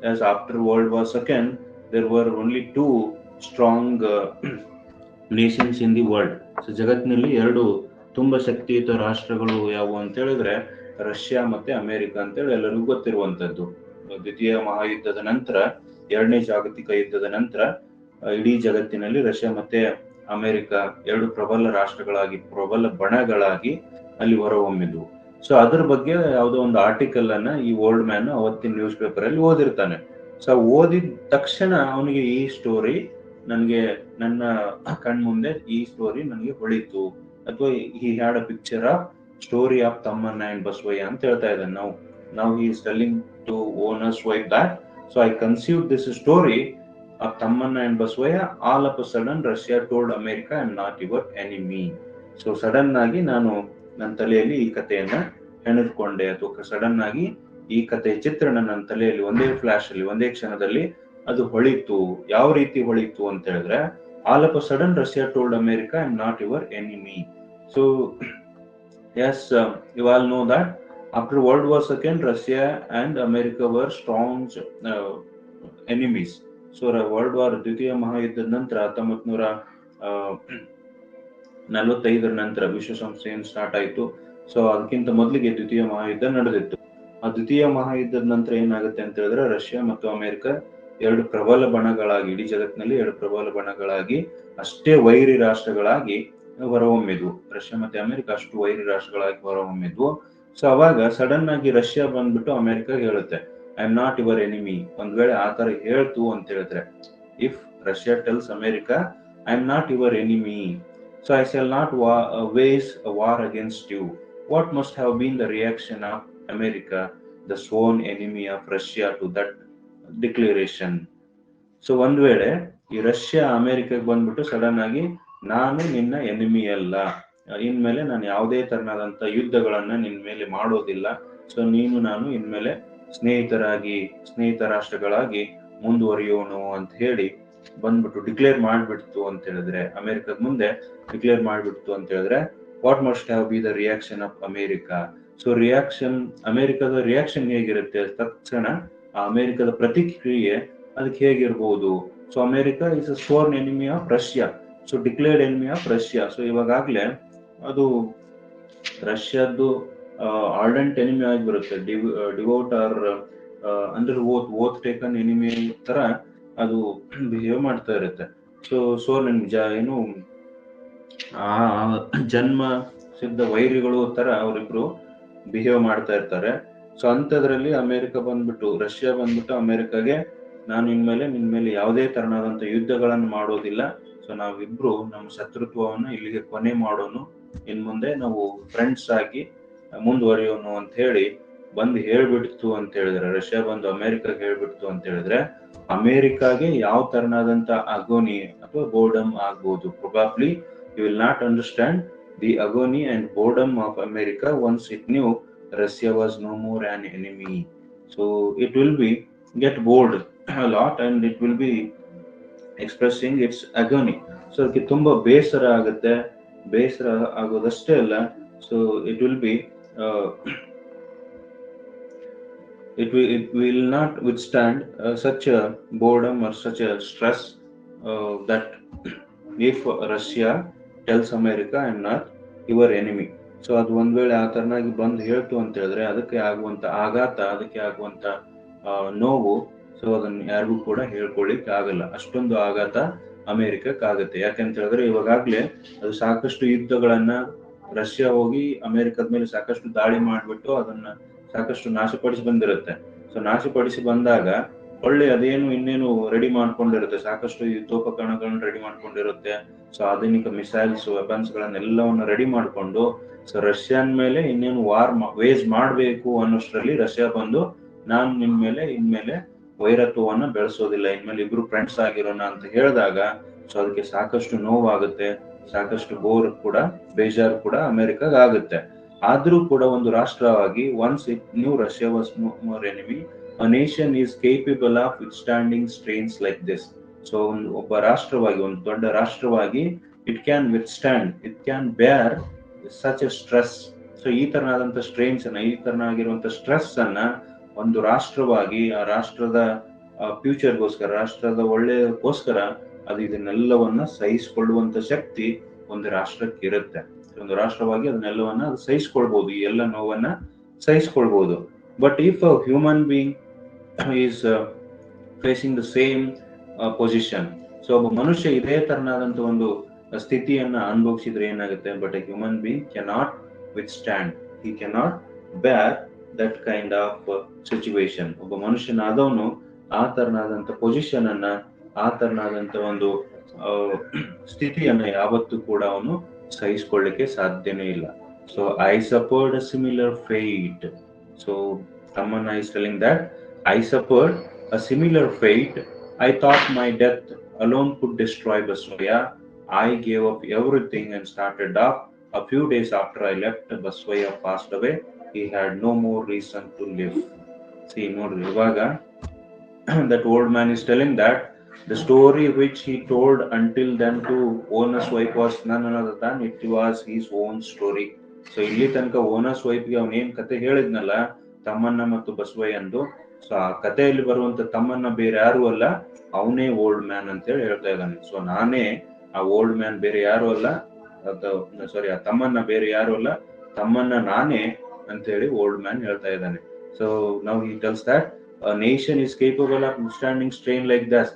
as after World War II there were only two strong nations in the world. So ಜಗತ್ತಿನಲ್ಲಿ ಎರಡು ತುಂಬಾ ಶಕ್ತಿಯುತ ರಾಷ್ಟ್ರಗಳು ಯಾವುವು ಅಂತ ಹೇಳಿದ್ರೆ Russia ಮತ್ತೆ America ಅಂತೇಳಿ ಎಲ್ಲರಿಗೂ ಗೊತ್ತಿರುವಂತದ್ದು. ದ್ವಿತೀಯ ಮಹಾಯುದ್ಧದ ನಂತರ, ಎರಡನೇ ಜಾಗತಿಕ ಯುದ್ಧದ ನಂತರ ಇಡೀ ಜಗತ್ತಿನಲ್ಲಿ ರಷ್ಯಾ ಮತ್ತೆ ಅಮೆರಿಕ ಎರಡು ಪ್ರಬಲ ಬಣಗಳಾಗಿ ಅಲ್ಲಿ ಹೊರಹೊಮ್ಮಿದ್ವು. ಸೊ ಅದ್ರ ಬಗ್ಗೆ ಯಾವುದೋ ಒಂದು ಆರ್ಟಿಕಲ್ ಅನ್ನ ಈ ಓಲ್ಡ್ ಮ್ಯಾನ್ ಅವತ್ತಿನ ನ್ಯೂಸ್ ಪೇಪರ್ ಅಲ್ಲಿ ಓದಿರ್ತಾನೆ. ಸೊ ಓದಿದ ತಕ್ಷಣ ಅವನಿಗೆ ಈ ಸ್ಟೋರಿ ನನ್ನ ಕಣ್ಮುಂದೆ ಈ ಸ್ಟೋರಿ ನನಗೆ ಹೊಳಿತು. ಅಥವಾ he had a picture of story of Tammanna and Basavayya ಅಂತ ಹೇಳ್ತಾ ಇದ್ದಾನೆ. ನಾವು he is telling to owner's wife that so I conceive this story of Tammanna and Basavayya. All of a sudden Russia told America I am not your enemy. So sudden ಆಗಿ ನಾನು ನನ್ನ ತಲೆಯಲ್ಲಿ ಈ ಕಥೆಯನ್ನ ಹೆಣೆದುಕೊಂಡೆ, ಅಥವಾ ಸಡನ್ ಆಗಿ ಈ ಕಥೆಯ ಚಿತ್ರಣ ನನ್ನ ತಲೆಯಲ್ಲಿ ಒಂದೇ ಫ್ಲಾಶ್ ಅಲ್ಲಿ, ಒಂದೇ ಕ್ಷಣದಲ್ಲಿ ಅದು ಹೊಳಿತು. ಯಾವ ರೀತಿ ಹೊಳಿತು ಅಂತ ಹೇಳಿದ್ರೆ, all of a sudden Russia told America I am not your enemy. So yes, you all know that after World War II, Russia and America were strong enemies. So world war ದ್ವಿತೀಯ ಮಹಾಯುದ್ಧದ ನಂತರ 1945 ನಂತರ ವಿಶ್ವಸಂಸ್ಥೆ ಏನು start ಆಯಿತು. So ಅದಕ್ಕಿಂತ ಮೊದಲಿಗೆ ದ್ವಿತೀಯ ಮಹಾಯುದ್ಧ ನಡೆದಿತ್ತು. ಆ ದ್ವಿತೀಯ ಮಹಾಯುದ್ಧದ ನಂತರ ಏನಾಗುತ್ತೆ ಅಂತ ಹೇಳಿದ್ರೆ, ರಷ್ಯಾ ಮತ್ತು ಅಮೆರಿಕ ಎರಡು ಪ್ರಬಲ ಬಣಗಳಾಗಿ, ಇಡೀ ಜಗತ್ತಿನಲ್ಲಿ ಎರಡು ಪ್ರಬಲ ಬಣಗಳಾಗಿ, ಅಷ್ಟೇ ವೈರಿ ರಾಷ್ಟ್ರಗಳಾಗಿ ಹೊರಹೊಮ್ಮಿದ್ವು. ರಷ್ಯಾ ಮತ್ತೆ ಅಮೆರಿಕ ಅಷ್ಟು ವೈರಿ ರಾಷ್ಟ್ರಗಳಾಗಿ ಹೊರಹೊಮ್ಮಿದ್ವು. ಸೊ ಅವಾಗ ಸಡನ್ ಆಗಿ ರಷ್ಯಾ ಬಂದ್ಬಿಟ್ಟು ಅಮೆರಿಕ ಹೇಳುತ್ತೆ, I am not your enemy. ಒಂದ್ ವೇಳೆ ಆ ತರ ಹೇಳ್ತು ಅಂತ ಹೇಳಿದ್ರೆ, if Russia tells America I am not your enemy, so I shall not wage a war against you, what must have been the reaction of America, the sworn enemy of Russia, to that declaration? So ಒಂದ್ ವೇಳೆ ಈ Russia ಅಮೆರಿಕಕ್ಕೆ ಬಂದ್ಬಿಟ್ಟು sudden ಆಗಿ, ನಾನು ನಿನ್ನ enemy ಅಲ್ಲ, ಇನ್ಮೇಲೆ ನಾನು ಯಾವುದೇ ತರನಾದಂತ ಯುದ್ಧಗಳನ್ನ ನಿನ್ ಮೇಲೆ ಮಾಡೋದಿಲ್ಲ, ಸೊ ನೀನು ನಾನು ಇನ್ಮೇಲೆ ಸ್ನೇಹಿತ ರಾಷ್ಟ್ರಗಳಾಗಿ ಮುಂದುವರಿಯೋಣ ಅಂತ ಹೇಳಿ ಬಂದ್ಬಿಟ್ಟು ಡಿಕ್ಲೇರ್ ಮಾಡ್ಬಿಡ್ತು ಅಂತ ಹೇಳಿದ್ರೆ, ಅಮೆರಿಕದ ಮುಂದೆ ಡಿಕ್ಲೇರ್ ಮಾಡ್ಬಿಡ್ತು ಅಂತ ಹೇಳಿದ್ರೆ, what must have be the reaction of America? So ಅಮೆರಿಕದ ರಿಯಾಕ್ಷನ್ ಹೇಗಿರುತ್ತೆ? ತಕ್ಷಣ ಆ ಅಮೆರಿಕದ ಪ್ರತಿಕ್ರಿಯೆ ಅದಕ್ಕೆ ಹೇಗಿರ್ಬೋದು? So America is a sworn enemy of Russia, so declared enemy of Russia. So ಇವಾಗಲೇ ಅದು ರಷ್ಯಾದ್ದು ಆರ್ಡೆಂಟ್ ಎನಿಮಿ ಆಗಿಬಿರುತ್ತೆ, devout or under oath taken enemy ತರ ಅದು ಬಿಹೇವ್ ಮಾಡ್ತಾ ಇರುತ್ತೆ. ಸೊ ಏನು ಆ ಜನ್ಮ ಸಿದ್ಧ ವೈರಿಗಳು ತರ ಅವರಿಬ್ರು ಬಿಹೇವ್ ಮಾಡ್ತಾ ಇರ್ತಾರೆ. ಸೊ ಅಂತದ್ರಲ್ಲಿ ರಷ್ಯಾ ಬಂದ್ಬಿಟ್ಟು ಅಮೆರಿಕಾಗೆ, ನಾನು ನಿನ್ ಮೇಲೆ ಯಾವುದೇ ತರನಾದಂತ ಯುದ್ಧಗಳನ್ನು ಮಾಡೋದಿಲ್ಲ, ಸೊ ನಾವಿಬ್ರು ನಮ್ಮ ಶತ್ರುತ್ವವನ್ನು ಇಲ್ಲಿಗೆ ಕೊನೆ ಮಾಡೋನು, ಇನ್ ಮುಂದೆ ನಾವು ಫ್ರೆಂಡ್ಸ್ ಆಗಿ ಮುಂದುವರಿಯೋನು ಅಂತ ಹೇಳಿ ಹೇಳ್ಬಿಡ್ತು ಅಂತ ಹೇಳಿದ್ರೆ, ರಷ್ಯಾ ಬಂದು ಅಮೆರಿಕಾಗೆ ಹೇಳ್ಬಿಡ್ತು ಅಂತ ಹೇಳಿದ್ರೆ, ಅಮೆರಿಕಾಗೆ ಯಾವ ತರನಾದಂತ ಅಗೋನಿ ಅಥವಾ ಬೋರ್ಡಮ್ ಆಗ್ಬೋದು. Probably you will not understand the agony and boredom of America once it knew Russia was no more an enemy. So it will be get bored a lot and it will be expressing its agony. So ಅದಕ್ಕೆ ತುಂಬಾ ಬೇಸರ ಆಗುತ್ತೆ. ಬೇಸರ ಆಗೋದಷ್ಟೇ ಅಲ್ಲ, so it will not withstand such a boredom or such a stress that if Russia tells America I am not your enemy. So ಅದು ಒಂದ್ ವೇಳೆ ಆ ತರನಾಗಿ ಹೇಳ್ತು ಅಂತ ಹೇಳಿದ್ರೆ, ಅದಕ್ಕೆ ಆಗುವಂತ ಆಘಾತ, ಅದಕ್ಕೆ ಆಗುವಂತ ನೋವು, ಸೊ ಅದನ್ನ ಯಾರಿಗೂ ಕೂಡ ಹೇಳ್ಕೊಳ್ಳಿಕ್ ಆಗಲ್ಲ. ಅಷ್ಟೊಂದು ಆಘಾತ ಅಮೆರಿಕಕ್ಕೆ ಆಗುತ್ತೆ. ಯಾಕಂತ ಹೇಳಿದ್ರೆ ಇವಾಗಲೇ ಅದು ಸಾಕಷ್ಟು ಯುದ್ಧಗಳನ್ನ ರಷ್ಯಾ ಹೋಗಿ ಅಮೆರಿಕದ ಮೇಲೆ ಸಾಕಷ್ಟು ದಾಳಿ ಮಾಡ್ಬಿಟ್ಟು ಅದನ್ನ ಸಾಕಷ್ಟು ನಾಶಪಡಿಸಿ ಬಂದಿರುತ್ತೆ. ಸೊ ನಾಶಪಡಿಸಿ ಬಂದಾಗ ಒಳ್ಳೆ ಅದೇನು ಇನ್ನೇನು ರೆಡಿ ಮಾಡ್ಕೊಂಡಿರುತ್ತೆ, ಸಾಕಷ್ಟು ಯುದ್ಧೋಪಕರಣಗಳನ್ನ ರೆಡಿ ಮಾಡ್ಕೊಂಡಿರುತ್ತೆ. ಸೊ ಆಧುನಿಕ ಮಿಸೈಲ್ಸ್, ವೆಪನ್ಸ್ ಗಳನ್ನೆಲ್ಲವನ್ನ ರೆಡಿ ಮಾಡ್ಕೊಂಡು, ಸೊ ರಷ್ಯಾನ್ ಮೇಲೆ ಇನ್ನೇನು ವಾರ್ ವೇಜ್ ಮಾಡ್ಬೇಕು ಅನ್ನೋಷ್ಟರಲ್ಲಿ ರಷ್ಯಾ ಬಂದು, ನಾನು ನಿನ್ ಮೇಲೆ ಇನ್ಮೇಲೆ ವೈರತ್ವವನ್ನ ಬೆಳೆಸೋದಿಲ್ಲ, ಇನ್ಮೇಲೆ ಇಬ್ರು ಫ್ರೆಂಡ್ಸ್ ಆಗಿರೋಣ ಅಂತ ಹೇಳಿದಾಗ, ಸೊ ಅದಕ್ಕೆ ಸಾಕಷ್ಟು ನೋವಾಗುತ್ತೆ, ಸಾಕಷ್ಟು ಬೇಜಾರು ಕೂಡ ಅಮೆರಿಕಾಗ ಆಗುತ್ತೆ. ಆದ್ರೂ ಕೂಡ ಒಂದು ರಾಷ್ಟ್ರವಾಗಿ, once it knew Russia was no more enemy, a nation is capable of withstanding strains like this. So ಒಬ್ಬ ರಾಷ್ಟ್ರವಾಗಿ, ಒಂದು ದೊಡ್ಡ ರಾಷ್ಟ್ರವಾಗಿ, it can bear such a stress. So ಈ ತರನಾದಂತ ಸ್ಟ್ರೈನ್ಸ್ ಅನ್ನ, ಈ ತರನಾಗಿರುವಂತ ಸ್ಟ್ರೆಸ್ ಅನ್ನ ಒಂದು ರಾಷ್ಟ್ರವಾಗಿ, ಆ ರಾಷ್ಟ್ರದ ಫ್ಯೂಚರ್ಗೋಸ್ಕರ, ರಾಷ್ಟ್ರದ ಒಳ್ಳೆಗೋಸ್ಕರ ಅದು ಇದನ್ನೆಲ್ಲವನ್ನ ಸಹಿಸಿಕೊಳ್ಳುವಂತ ಶಕ್ತಿ ಒಂದು ರಾಷ್ಟ್ರಕ್ಕೆ ಇರುತ್ತೆ. ಒಂದು ರಾಷ್ಟ್ರವಾಗಿ ಅದನ್ನೆಲ್ಲವನ್ನ ಅದು ಸಹಿಸ್ಕೊಳ್ಬಹುದು, ಈ ಎಲ್ಲ ನೋವನ್ನ ಸಹಿಸ್ಕೊಳ್ಬಹುದು. But if a human being is facing the same position, so ಒಬ್ಬ ಮನುಷ್ಯ ಇದೇ ತರನಾದಂತ ಒಂದು ಸ್ಥಿತಿಯನ್ನ ಅನುಭವಿಸಿದ್ರೆ ಏನಾಗುತ್ತೆ? But a human being cannot withstand, he cannot bear that kind of situation. ಒಬ್ಬ ಮನುಷ್ಯನಾದವನು ಆ ತರನಾದಂತ ಪೊಸಿಷನ್ ಅನ್ನ, ಆ ತರನಾದಂತ ಒಂದು ಸ್ಥಿತಿಯನ್ನ ಯಾವತ್ತೂ ಕೂಡ ಅವನು ಸಹಿಸ್ಕೊಳ್ಳಿಕ್ಕೆ ಸಾಧ್ಯನೇ ಇಲ್ಲ. So I suffered a similar fate. So ತಮ್ಮನ್ನ is telling that I suffered a similar fate. I thought my death alone could destroy Baswaya. I gave up everything and started off. A few days after I left, Baswaya passed away. He had no more reason to live. See, ನೋಡ್ರಿ ಇವಾಗ that old man is telling that the story which he told until then to Ona's wife was none other than it was his own story. So ಇಲ್ಲಿ ತನಕ ಓನಸ್ ವೈಫ್ಗೆ ಅವನೇನ್ ಕತೆ ಹೇಳಿದ್ನಲ್ಲ, ತಮ್ಮನ್ನ ಮತ್ತು ಬಸವಯ್ಯಂದು, so ಆ ಕಥೆಯಲ್ಲಿ ಬರುವಂತ ತಮ್ಮನ್ನ ಬೇರೆ ಯಾರು ಅಲ್ಲ, ಅವನೇ ಓಲ್ಡ್ ಮ್ಯಾನ್ ಅಂತ ಹೇಳಿ ಹೇಳ್ತಾ ಇದ್ದಾನೆ. ಸೊ ನಾನೇ ಆ ಓಲ್ಡ್ ಮ್ಯಾನ್, ಬೇರೆ ಯಾರು ಅಲ್ಲ, ಸಾರಿ ಆ ತಮ್ಮನ್ನ ಬೇರೆ ಯಾರು ಅಲ್ಲ, ತಮ್ಮನ್ನ ನಾನೇ ಅಂತ ಹೇಳಿ ಓಲ್ಡ್ ಮ್ಯಾನ್ ಹೇಳ್ತಾ ಇದ್ದಾನೆ. So now he tells that a nation is capable of withstanding strain like that.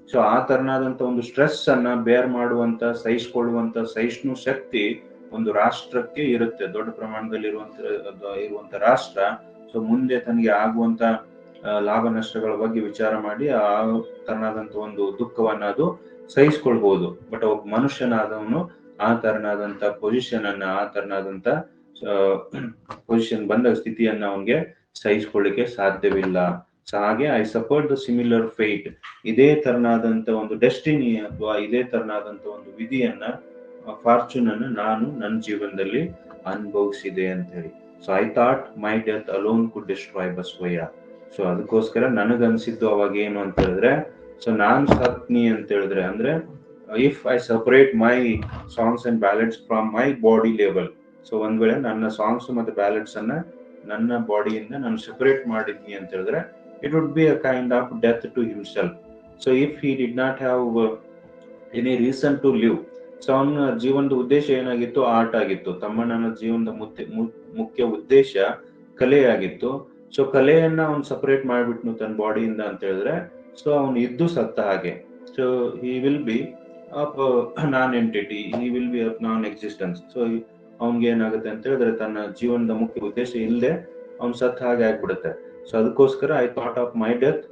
So ಆ ತರನಾದಂತ ಒಂದು ಸ್ಟ್ರೆಸ್ ಅನ್ನ ಬೇರ್ ಮಾಡುವಂತ, ಸಹಿಸಿಕೊಳ್ಳುವಂತ ಸಹಿಷ್ಣು ಶಕ್ತಿ ಒಂದು ರಾಷ್ಟ್ರಕ್ಕೆ ಇರುತ್ತೆ. ದೊಡ್ಡ ಪ್ರಮಾಣದಲ್ಲಿ ಇರುವಂತ ರಾಷ್ಟ್ರ ಸೊ ಮುಂದೆ ತನಗೆ ಆಗುವಂತ ಲಾಭ ನಷ್ಟಗಳ ಬಗ್ಗೆ ವಿಚಾರ ಮಾಡಿ ಆ ತರನಾದಂತ ಒಂದು ದುಃಖವನ್ನ ಅದು ಸಹಿಸ್ಕೊಳ್ಬಹುದು. ಬಟ್ ಒಬ್ಬ ಮನುಷ್ಯನಾದವನು ಆ ತರನಾದಂತ ಪೊಸಿಷನ್ ಅನ್ನ, ಆ ತರನಾದಂತ ಪೊಸಿಷನ್ ಬಂದ ಸ್ಥಿತಿಯನ್ನ ಅವನ್ಗೆ ಸಹಿಸ್ಕೊಳ್ಳಿಕ್ಕೆ ಸಾಧ್ಯವಿಲ್ಲ. ಸೊ ಹಾಗೆ I suffered the similar fate, ಇದೇ ತರನಾದಂತ ಒಂದು ಡೆಸ್ಟಿನಿ ಅಥವಾ ಇದೇ ತರನಾದಂತ ಒಂದು ವಿಧಿಯನ್ನ, ಫಾರ್ಚೂನ್ ಅನ್ನ ನಾನು ನನ್ನ ಜೀವನದಲ್ಲಿ ಅನುಭವಿಸಿದೆ ಅಂತ ಹೇಳಿ. So I thought my death alone could destroy Basavayya. So ಅದಕ್ಕೋಸ್ಕರ ನನಗನ್ಸಿದ್ದು ಅವಾಗ ಏನು ಅಂತ ಹೇಳಿದ್ರೆ, ಸೊ ನಾನ್ ಸತ್ನಿ ಅಂತ ಹೇಳಿದ್ರೆ, ಅಂದ್ರೆ if I separate my songs and ballads from my body level. So ಒಂದ್ ವೇಳೆ ನನ್ನ ಸಾಂಗ್ಸ್ ಮತ್ತೆ ಬ್ಯಾಲೆಡ್ಸ್ ಅನ್ನ ನನ್ನ ಬಾಡಿಯಿಂದ ನಾನು ಸೆಪರೇಟ್ ಮಾಡಿದ್ನಿ ಅಂತ ಹೇಳಿದ್ರೆ, it would be a kind of death to himself. So if he did not have any reason to live, so ಅವನ ಜೀವನದ ಉದ್ದೇಶ ಏನಾಗಿತ್ತು? ಆರ್ಟ್ ಆಗಿತ್ತು. ತಮ್ಮಣ್ಣನ ಜೀವನದ ಮುಖ್ಯ ಉದ್ದೇಶ ಕಲೆಯಾಗಿತ್ತು. ಸೊ ಕಲೆಯನ್ನ ಅವ್ನು ಸಪರೇಟ್ ಮಾಡ್ಬಿಟ್ನು ತನ್ನ ಬಾಡಿಯಿಂದ ಅಂತ ಹೇಳಿದ್ರೆ, ಸೊ ಅವನು ಇದ್ದು ಸತ್ತ ಹಾಗೆ. So he will B of non entity, he will B of non existence. So ಅವನ್ಗೆ ಏನಾಗುತ್ತೆ ಅಂತ ಹೇಳಿದ್ರೆ, ತನ್ನ ಜೀವನದ ಮುಖ್ಯ ಉದ್ದೇಶ ಇಲ್ಲದೆ ಅವ್ನು ಸತ್ತ ಹಾಗೆ ಆಗ್ಬಿಡುತ್ತೆ. ಸೊ ಅದಕ್ಕೋಸ್ಕರ I thought of my death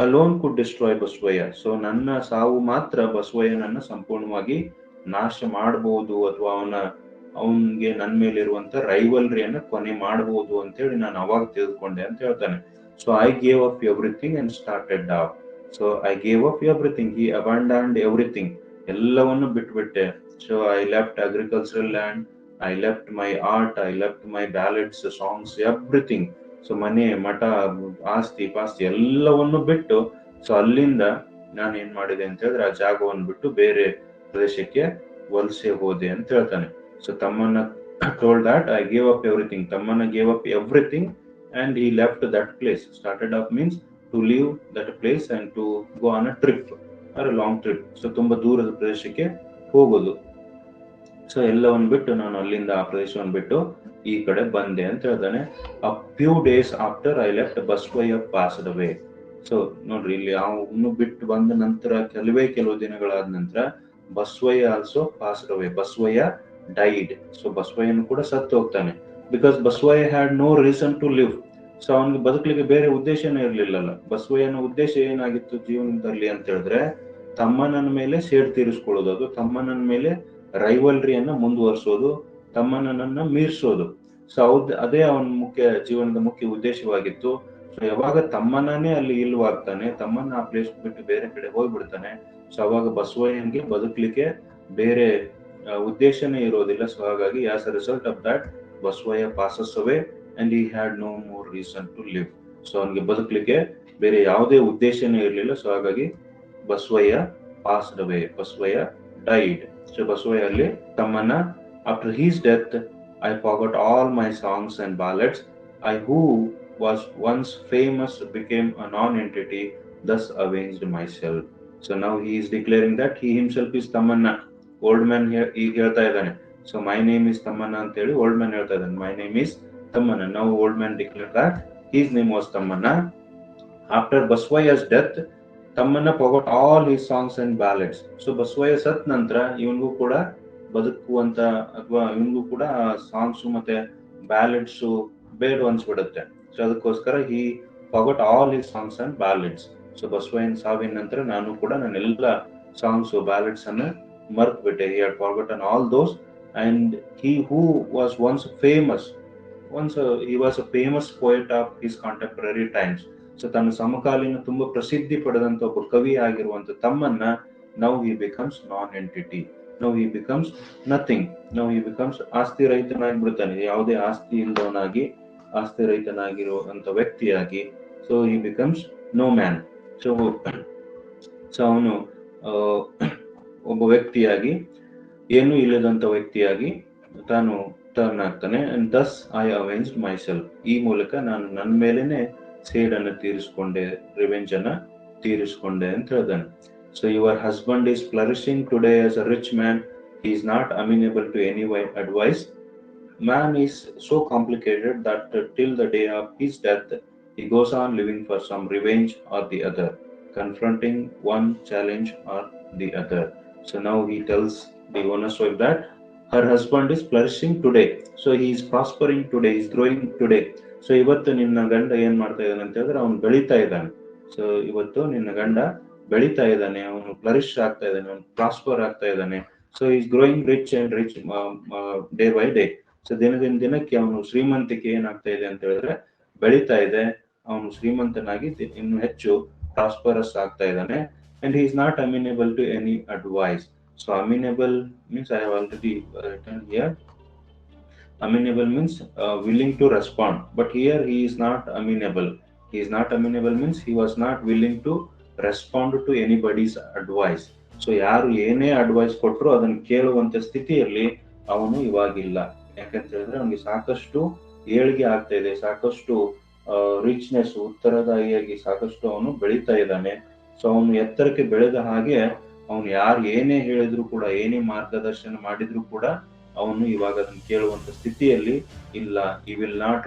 alone could destroy Basavayya. So ನನ್ನ ಸಾವು ಮಾತ್ರ ಬಸವಯ್ಯನನ್ನ ಸಂಪೂರ್ಣವಾಗಿ ನಾಶ ಮಾಡಬಹುದು, ಅಥವಾ ಅವನ್ಗೆ ನನ್ನ ಮೇಲೆ ಇರುವಂತ ರೈವಲ್ರಿಯನ್ನ ಕೊನೆ ಮಾಡಬಹುದು ಅಂತ ಹೇಳಿ ನಾನು ಅವಾಗ ತಿಳಿದುಕೊಂಡೆ ಅಂತ ಹೇಳ್ತಾನೆ. So I gave up everything and started off. So I gave up everything, he abandoned everything, ಎಲ್ಲವನ್ನು ಬಿಟ್ಬಿಟ್ಟೆ. So I left agricultural land, I left my art, I left my ballads, songs, everything. So ಮನೆ, ಮಠ, ಆಸ್ತಿ ಪಾಸ್ತಿ ಎಲ್ಲವನ್ನು ಬಿಟ್ಟು, so ಅಲ್ಲಿಂದ ನಾನು ಏನ್ ಮಾಡಿದೆ ಅಂತ ಹೇಳಿದ್ರೆ, ಆ ಜಾಗವನ್ನು ಬಿಟ್ಟು ಬೇರೆ ಪ್ರದೇಶಕ್ಕೆ ವಲಸೆ ಹೋದೆ ಅಂತ ಹೇಳ್ತಾನೆ. So Tammanna told that I gave up everything, Tammanna gave up everything and he left that place. Started up means to leave that place and to go on a trip or long trip. So ತುಂಬಾ ದೂರದ ಪ್ರದೇಶಕ್ಕೆ ಹೋಗೋದು. So ಎಲ್ಲವನ್ನು ಬಿಟ್ಟು ನಾನು ಅಲ್ಲಿಂದ ಆ ಪ್ರದೇಶವನ್ನು ಬಿಟ್ಟು ಈ ಕಡೆ ಬಂದೆ ಅಂತ ಹೇಳ್ತಾನೆ. A few days after I left Basavayya passed away. So ನೋಡ್ರಿ, ಇಲ್ಲಿ ಅವನು ಬಿಟ್ಟು ಬಂದ ನಂತರ ಕೆಲವು ದಿನಗಳಾದ ನಂತರ Basavayya also passed away. Basavayya died. So ಬಸವಯ್ಯನು ಕೂಡ ಸತ್ತು ಹೋಗ್ತಾನೆ. Because Basavayya had no reason to live. So ಅವನಿಗೆ ಬದುಕಲಿಕ್ಕೆ ಬೇರೆ ಉದ್ದೇಶನೇ ಇರ್ಲಿಲ್ಲಲ್ಲ. ಬಸವಯ್ಯನ ಉದ್ದೇಶ ಏನಾಗಿತ್ತು ಜೀವನದಲ್ಲಿ ಅಂತ ಹೇಳಿದ್ರೆ, ತಮ್ಮನ ಮೇಲೆ ಸೇಡ್ ತೀರಿಸ್ಕೊಳ್ಳೋದು, ಅದು ತಮ್ಮನ ಮೇಲೆ ರೈವಲ್ರಿಯನ್ನ ಮುಂದುವರಿಸೋದು, ತಮ್ಮನನ್ನ ಮೀರಿಸೋದು. ಸೊ ಅದೇ ಅವನ ಜೀವನದ ಮುಖ್ಯ ಉದ್ದೇಶವಾಗಿತ್ತು. ಸೊ ಯಾವಾಗ ತಮ್ಮನೇ ಅಲ್ಲಿ ಇಲ್ವಾಗ್ತಾನೆ, ತಮ್ಮನ್ನ ಆ ಪ್ಲೇಸ್ ಬಿಟ್ಟು ಬೇರೆ ಕಡೆ ಹೋಗ್ಬಿಡ್ತಾನೆ, ಸೊ ಅವಾಗ ಬಸವಯ್ಯನ್ಗೆ ಬದುಕಲಿಕ್ಕೆ ಬೇರೆ ಉದ್ದೇಶನೇ ಇರೋದಿಲ್ಲ. ಸೊ ಹಾಗಾಗಿ as a result of that Basavayya passes away and he had no more reason to live. So ಅವನಿಗೆ ಬದುಕಲಿಕ್ಕೆ ಬೇರೆ ಯಾವುದೇ ಉದ್ದೇಶನೇ ಇರಲಿಲ್ಲ. ಸೊ ಹಾಗಾಗಿ Basavayya passed away, Basavayya died. So Basavayya ಅಲ್ಲಿ ತಮ್ಮನ್ನ, after his death I forgot all my songs and ballads. I who was once famous became a non-entity, thus avenged myself. So now he is declaring that he himself is Tamanna. Old man here ಈಗ ಹೇಳ್ತಾ ಇದ್ದಾನೆ. So my name is Tamanna ಅಂತ ಹೇಳಿ old man ಹೇಳ್ತಾ ಇದ್ದಾನೆ. My name is Tamanna. Now old man declared that his name was Tamanna. After Baswayya's death, ತಮ್ಮನ್ನ forgot all his songs and ballads. So Basavayya ಸತ್ ನಂತರ ಇವನಿಗೂ ಕೂಡ ಬದುಕುವಂತ ಅಥವಾ ಇವನಿಗೂ ಕೂಡ ಸಾಂಗ್ಸ್ ಮತ್ತೆ ಬ್ಯಾಲೆಡ್ಸ್ ಬೇಡ ಅನ್ಸ್ಬಿಡುತ್ತೆ. ಸೊ ಅದಕ್ಕೋಸ್ಕರ he forgot all his songs and ballads. So ಬಸವಯ್ಯನ ಸಾವಿನ ನಂತರ ನಾನು ಕೂಡ ನನ್ನ ಎಲ್ಲ ಸಾಂಗ್ಸ್ ಬ್ಯಾಲೆಡ್ಸ್ ಅನ್ನ ಮರ್ತ್ ಬಿಟ್ಟೆ. he had forgotten all those and he who was he was a famous poet of his contemporary times. So ತನ್ನ ಸಮಕಾಲೀನ ತುಂಬಾ ಪ್ರಸಿದ್ಧಿ ಪಡೆದಂತ ಒಬ್ಬ ಕವಿ ಆಗಿರುವಂತ ತಮ್ಮನ್ನ now he becomes non entity, now he becomes nothing, now he becomes ಆಸ್ತಿ ರಹಿತನಾಗಿ ಯಾವುದೇ ಆಸ್ತಿ ಇಲ್ಲದವನಾಗಿ ಆಸ್ತಿ ರಹಿತನಾಗಿರುವಂತ ವ್ಯಕ್ತಿಯಾಗಿ. So he becomes no man. So so ಅವನು ಒಬ್ಬ ವ್ಯಕ್ತಿಯಾಗಿ, ಏನೂ ಇಲ್ಲದಂತ ವ್ಯಕ್ತಿಯಾಗಿ ತಾನು ಟರ್ನ್ ಆಗ್ತಾನೆ. And Dus I ಅವೆಂಜ್ಡ್ my self, ಈ ಮೂಲಕ ನಾನು ನನ್ನ ಮೇಲೇನೆ ಸೇಡನ್ನು ತೀರಿಸ್ಕೊಂಡೆ, ರಿವೆಂಜ್ ಅನ್ನ ತೀರಿಸ್ಕೊಂಡೆ ಅಂತ ಹೇಳ್ತಾನೆ. So your husband is flourishing today as a rich man, he is not amenable to any advice. Man is so complicated that till the day of his death he goes on living for some revenge or the other, confronting one challenge or the other. So now he tells the owner's wife that her husband is flourishing today, so he is prospering today, he is growing today. So ಇವತ್ತು ನಿನ್ನ ಗಂಡ ಏನ್ ಮಾಡ್ತಾ ಇದ್ದಾನೆ ಅಂತ ಹೇಳಿದ್ರೆ ಅವನು ಬೆಳೀತಾ ಇದ್ದಾನೆ. ಸೊ ಇವತ್ತು ನಿನ್ನ ಗಂಡ ಬೆಳೀತಾ ಇದ್ದಾನೆ, ಅವನು ಫ್ಲರಿಶ್ ಆಗ್ತಾ ಇದ್ದಾನೆ, ಅವನು ಪ್ರಾಸ್ಪರ್ ಆಗ್ತಾ ಇದ್ದಾನೆ. So is growing rich and rich day by day. So ದಿನದಿಂದ ದಿನಕ್ಕೆ ಅವನು ಶ್ರೀಮಂತಿಕೆ ಏನಾಗ್ತಾ ಇದೆ ಅಂತ ಹೇಳಿದ್ರೆ ಬೆಳೀತಾ ಇದೆ, ಅವನು ಶ್ರೀಮಂತನಾಗಿ ಇನ್ನು ಹೆಚ್ಚು ಪ್ರಾಸ್ಪರಸ್ ಆಗ್ತಾ ಇದ್ದಾನೆ. And he is not amenable to any advice. So amenable means I have already written here. Amenable means willing to respond, but here he is not amenable. He is not amenable means he was not willing to respond to anybody's advice. So ಯಾರು ಏನೇ advice ಕೊಟ್ಟರು ಅದನ್ನು ಕೇಳುವಂತ ಸ್ಥಿತಿಯಲ್ಲಿ ಅವನು ಇವಾಗಿಲ್ಲ. ಯಾಕಂತ ಹೇಳಿದ್ರೆ ಅವನಿಗೆ ಸಾಕಷ್ಟು ಏಳಿಗೆ ಆಗ್ತಾ ಇದೆ, ಸಾಕಷ್ಟು ರಿಚ್ನೆಸ್, ಉತ್ತರದಾಯಿಯಾಗಿ ಸಾಕಷ್ಟು ಅವನು ಬೆಳೀತಾ ಇದ್ದಾನೆ. ಸೊ ಅವನು ಎತ್ತರಕ್ಕೆ ಬೆಳೆದ ಹಾಗೆ ಅವನು ಯಾರು ಏನೇ ಹೇಳಿದ್ರು ಕೂಡ, ಏನೇ ಮಾರ್ಗದರ್ಶನ ಮಾಡಿದ್ರು ಕೂಡ ಅವನು ಇವಾಗ ಅದನ್ನು ಕೇಳುವಂತ ಸ್ಥಿತಿಯಲ್ಲಿ ಇಲ್ಲ. he will not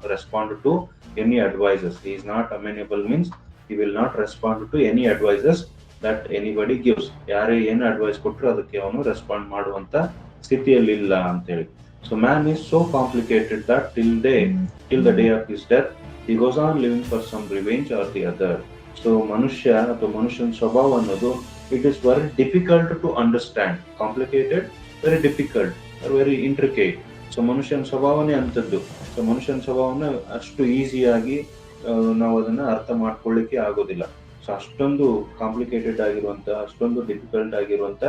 respond to any advices. He is not amenable means he will not respond to any advices that anybody gives. ಯಾರೇ ಏನು ಅಡ್ವೈಸ್ ಕೊಟ್ಟರು ಅದಕ್ಕೆ ಅವನು ರೆಸ್ಪಾಂಡ್ ಮಾಡುವಂತ ಸ್ಥಿತಿಯಲ್ಲಿ ಇಲ್ಲ ಅಂತೇಳಿ. So man is so complicated that till the day of his death he goes on living for some revenge or the other. So ಮನುಷ್ಯ ಅಥವಾ ಮನುಷ್ಯನ ಸ್ವಭಾವ ಅನ್ನೋದು it is very difficult to understand, complicated, very difficult, very intricate. So ಮನುಷ್ಯನ ಸ್ವಭಾವನೆ ಅಂತದ್ದು. So ಮನುಷ್ಯನ ಸ್ವಭಾವನ ಅಷ್ಟು ಈಸಿಯಾಗಿ ನಾವು ಅದನ್ನ ಅರ್ಥ ಮಾಡ್ಕೊಳ್ಳಿಕ್ಕೆ ಆಗೋದಿಲ್ಲ. ಸೊ ಅಷ್ಟೊಂದು ಕಾಂಪ್ಲಿಕೇಟೆಡ್ ಆಗಿರುವಂತ, ಅಷ್ಟೊಂದು ಡಿಫಿಕಲ್ಟ್ ಆಗಿರುವಂತ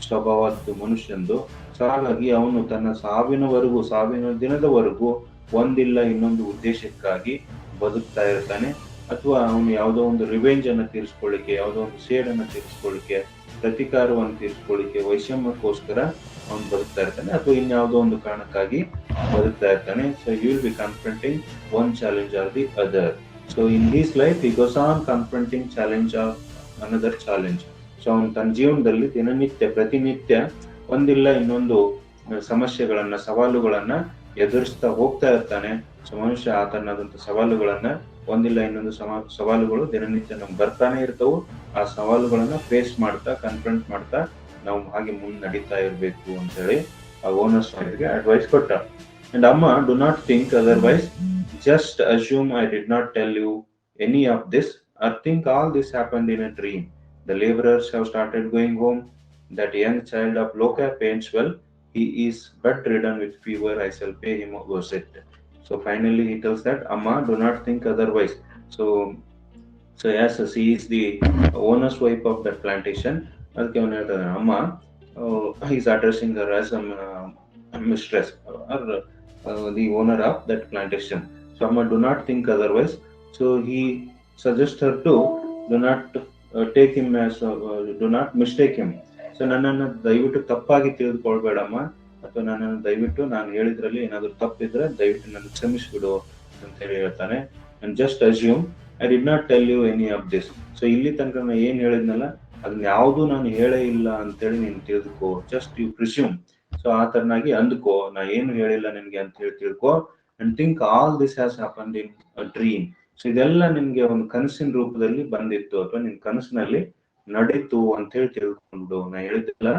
ಸ್ವಭಾವದ್ದು ಮನುಷ್ಯಂದು. ಸೊ ಹಾಗಾಗಿ ಅವನು ತನ್ನ ಸಾವಿನ ದಿನದವರೆಗೂ ಒಂದಿಲ್ಲ ಇನ್ನೊಂದು ಉದ್ದೇಶಕ್ಕಾಗಿ ಬದುಕ್ತಾ ಇರ್ತಾನೆ. ಅಥವಾ ಅವನು ಯಾವುದೋ ಒಂದು ರಿವೆಂಜ್ ಅನ್ನ ತೀರಿಸ್ಕೊಳ್ಳಿಕ್ಕೆ, ಯಾವುದೋ ಒಂದು ಸೇಡನ್ನು ತೀರಿಸ್ಕೊಳ್ಳಿಕ್ಕೆ, ಪ್ರತಿಕಾರವನ್ನು ತೀರಿಸ್ಕೊಳ್ಳಿಕ್ಕೆ, ವೈಷಮ್ಯಕ್ಕೋಸ್ಕರ ಅವನು ಬದುಕ್ತಾ ಇರ್ತಾನೆ, ಅಥವಾ ಇನ್ಯಾವುದೋ ಒಂದು ಕಾರಣಕ್ಕಾಗಿ ಬದುಕ್ತಾ ಇರ್ತಾನೆ. So he will be confronting one challenge or the other. So in his life he goes on confronting challenge or another challenge. So ಅವನು ತನ್ನ ಜೀವನದಲ್ಲಿ ಪ್ರತಿನಿತ್ಯ ಒಂದಿಲ್ಲ ಇನ್ನೊಂದು ಸಮಸ್ಯೆಗಳನ್ನ, ಸವಾಲುಗಳನ್ನ ಎದುರಿಸ್ತಾ ಹೋಗ್ತಾ ಇರ್ತಾನೆ. ಸೊ ಮನುಷ್ಯ ಆತನದಂತ ಸವಾಲುಗಳನ್ನ, ಒಂದಿಲ್ಲ ಇನ್ನೊಂದು ಸವಾಲುಗಳು ದಿನನಿತ್ಯ ನಮ್ಗೆ ಬರ್ತಾನೆ ಇರ್ತವು. ಆ ಸವಾಲುಗಳನ್ನ ಫೇಸ್ ಮಾಡ್ತಾ, ಕನ್ಫ್ರಂಟ್ ಮಾಡ್ತಾ ನಾವು ಹಾಗೆ ಮುಂದೆ ನಡೀತಾ ಇರ್ಬೇಕು ಅಂತ ಹೇಳಿ ಆ ಓನರ್ಸ್ ವೈಫ್ಗೆ ಅಡ್ವೈಸ್ ಕೊಟ್ಟ. ಅಂಡ್ ಅಮ್ಮ, do not think otherwise, just assume I did not tell you any of this, or think all this happened in a dream. The laborers have started going home. That young child of Loka paints well. He is bedridden with fever. I shall pay him a visit. So finally he tells that, Amma, do not think otherwise. So yes, she is the owner's wife of that plantation. ಅದಕ್ಕೆ ಅವನು ಹೇಳ್ತಾನೆ, ಅಮ್ಮ, he is addressing her as a mistress or the owner of that plantation. So Amma, do not think otherwise. So he suggests her to do not take him as do not mistake him. So ನನ್ನನ್ನು ದಯವಿಟ್ಟು ತಪ್ಪಾಗಿ ತಿಳಿದುಕೊಳ್ಬೇಡಮ್ಮ, ಅಥವಾ ನನ್ನನ್ನು ದಯವಿಟ್ಟು ನಾನು ಹೇಳಿದ್ರಲ್ಲಿ ಏನಾದ್ರು ತಪ್ಪಿದ್ರೆ ದಯವಿಟ್ಟು ನನ್ನ ಕ್ಷಮಿಸ್ಬಿಡು ಅಂತ ಹೇಳಿ ಹೇಳ್ತಾನೆ. And just assume I did not tell you any of this. So ಇಲ್ಲಿ ತನಕ ನಾನು ಏನ್ ಹೇಳಿದ್ನಲ್ಲ ಅದನ್ನ ಯಾವ್ದು ನಾನು ಹೇಳೇ ಇಲ್ಲ ಅಂತೇಳಿ ನೀನು ತಿಳಿದುಕೋ. Just you presume. ಸೊ ಆ ತರನಾಗಿ ಅಂದ್ಕೋ, ನಾ ಏನು ಹೇಳಿಲ್ಲ ನಿನ್ಗೆ ಅಂತ ಹೇಳಿ ತಿಳ್ಕೊ. And think all this has happened in a dream. So ಇದೆಲ್ಲ ನಿನ್ಗೆ ಒಂದು ಕನಸಿನ ರೂಪದಲ್ಲಿ ಬಂದಿತ್ತು, ಅಥವಾ ನಿನ್ ಕನಸಿನಲ್ಲಿ ನಡೀತು ಅಂತ ಹೇಳಿ ತಿಳ್ಕೊಂಡು, ನಾ ಹೇಳಿದ್ದಿಲ್ಲ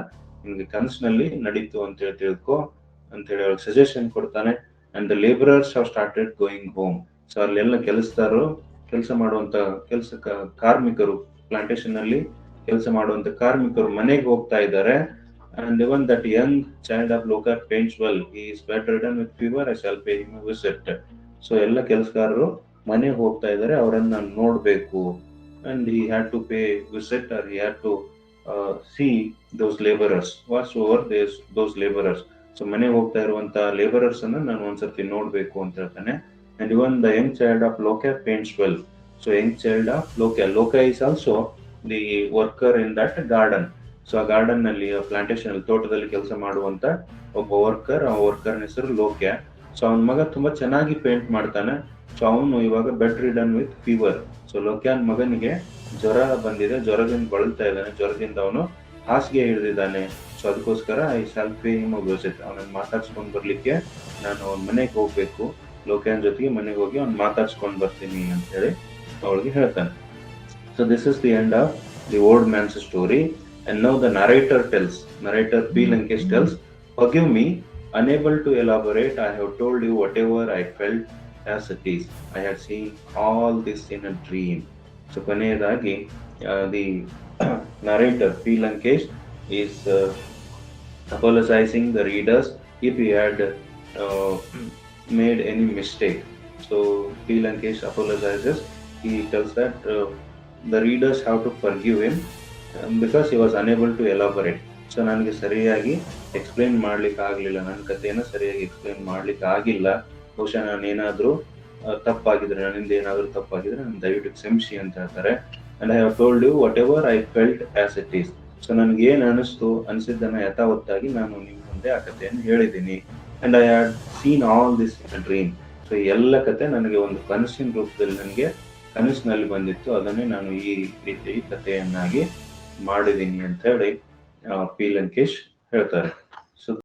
ನಿನ್ಗೆ ಕನಸಿನಲ್ಲಿ ನಡೀತು ಅಂತ ಹೇಳಿ ತಿಳ್ಕೊ ಅಂತ ಹೇಳಿ ಅವ್ರಿಗೆ ಸಜೆಷನ್ ಕೊಡ್ತಾನೆ. And the labourers have started going home. So ಅಲ್ಲೆಲ್ಲ ಕೆಲಸ ಮಾಡುವಂತ ಕಾರ್ಮಿಕರು, ಪ್ಲಾಂಟೇಶನ್ ಅಲ್ಲಿ ಕೆಲಸ ಮಾಡುವಂತ ಕಾರ್ಮಿಕರು ಮನೆಗೆ ಹೋಗ್ತಾ ಇದ್ದಾರೆ. And even that young child of Lokar paints well. He is bedridden with fever. I shall pay him a visit. So ಎಲ್ಲ ಕೆಲಸಗಾರರು ಮನೆಗೆ ಹೋಗ್ತಾ ಇದ್ದಾರೆ, ಅವರನ್ನ ನಾನು ನೋಡಬೇಕು. And he had to pay visit or he had to see those labourers whatsoever those labourers. So ಮನೆಗೆ ಹೋಗ್ತಾ ಇರುವಂತ ಲೇಬರರ್ಸ್ ಅನ್ನ ನಾನು ಒಂದ್ಸತಿ ನೋಡ್ಬೇಕು ಅಂತ ಹೇಳ್ತಾನೆ. And even the young child of Loka paints well. So young child of Loka is also the worker in that garden. So ಆ ಗಾರ್ಡನ್ ನಲ್ಲಿ ಪ್ಲಾಂಟೇಶನ್ ಅಲ್ಲಿ ತೋಟದಲ್ಲಿ ಕೆಲಸ ಮಾಡುವಂತ ಒಬ್ಬ ವರ್ಕರ್, ಆ ವರ್ಕರ್ ಹೆಸರು ಲೋಕ್ಯ. ಸೊ ಅವನ ಮಗ ತುಂಬಾ ಚೆನ್ನಾಗಿ ಪೇಂಟ್ ಮಾಡ್ತಾನೆ. ಸೊ ಅವನು ಇವಾಗ bedridden with fever. So ಲೋಕ್ಯಾನ್ ಮಗನಿಗೆ ಜ್ವರ ಬಂದಿದೆ, ಜ್ವರದಿಂದ ಬಳಲ್ತಾ ಇದ್ದಾನೆ, ಜ್ವರದಿಂದ ಅವನು ಹಾಸಿಗೆ ಹಿಡಿದಿದ್ದಾನೆ. ಸೊ ಅದಕ್ಕೋಸ್ಕರ I shall pay him a visit. ಅವನನ್ನ ಮಾತಾಡ್ಸ್ಕೊಂಡ್ ಬರ್ಲಿಕ್ಕೆ ನಾನು ಅವನ ಮನೆಗೆ ಹೋಗ್ಬೇಕು, ಲೋಕ್ಯಾನ್ ಜೊತೆಗೆ ಮನೆಗೆ ಹೋಗಿ ಅವ್ನು ಮಾತಾಡ್ಸ್ಕೊಂಡ್ ಬರ್ತೀನಿ ಅಂತ ಹೇಳಿ ಅವಳಿಗೆ ಹೇಳ್ತಾನೆ. So this is the end of the old man's story. And now the narrator P. Lankesh tells, forgive me, unable to elaborate, I have told you whatever I felt as it is. I had seen all this in a dream. So ಕೊನೆಯದಾಗಿ the narrator P. Lankesh is apologizing the readers if he had made any mistake. So P. Lankesh apologizes. He tells that the readers have to forgive him because he was unable to elaborate. So ನನಗೆ ಸರಿಯಾಗಿ explain ಮಾಡ್ಲಿಕ್ಕೆ ಆಗಲಿಲ್ಲ, ನನ್ನ ಕಥೆಯನ್ನು ಸರಿಯಾಗಿ explain ಮಾಡ್ಲಿಕ್ಕೆ ಆಗಿಲ್ಲ. ಬಹುಶಃ ನಾನೇನಾದರೂ ತಪ್ಪಾಗಿದ್ರೆ, ನನ್ನಿಂದ ಏನಾದರೂ ತಪ್ಪಾಗಿದ್ರೆ ನಾನು ದಯವಿಟ್ಟು ಕ್ಷಮಿಸಿ ಅಂತ ಹೇಳ್ತಾರೆ. And I have told you whatever I felt as it is. So ನನಗೆ ಏನು ಅನಿಸಿದ್ದನ್ನು ಯಥಾವತ್ತಾಗಿ ನಾನು ನಿಮ್ಮ ಮುಂದೆ ಆ ಕಥೆಯನ್ನು ಹೇಳಿದ್ದೀನಿ. And I had seen all this in a dream. So ಎಲ್ಲ ಕತೆ ನನಗೆ ಒಂದು ಕನಸಿನ ರೂಪದಲ್ಲಿ ನನಗೆ ಕನಸಿನಲ್ಲಿ ಬಂದಿತ್ತು, ಅದನ್ನೇ ನಾನು ಈ ರೀತಿ ಕಥೆಯನ್ನಾಗಿ ಮಾಡಿದ್ದೀನಿ ಅಂತ ಹೇಳಿ ಪಿ. ಲಂಕೇಶ್ ಹೇಳ್ತಾರೆ.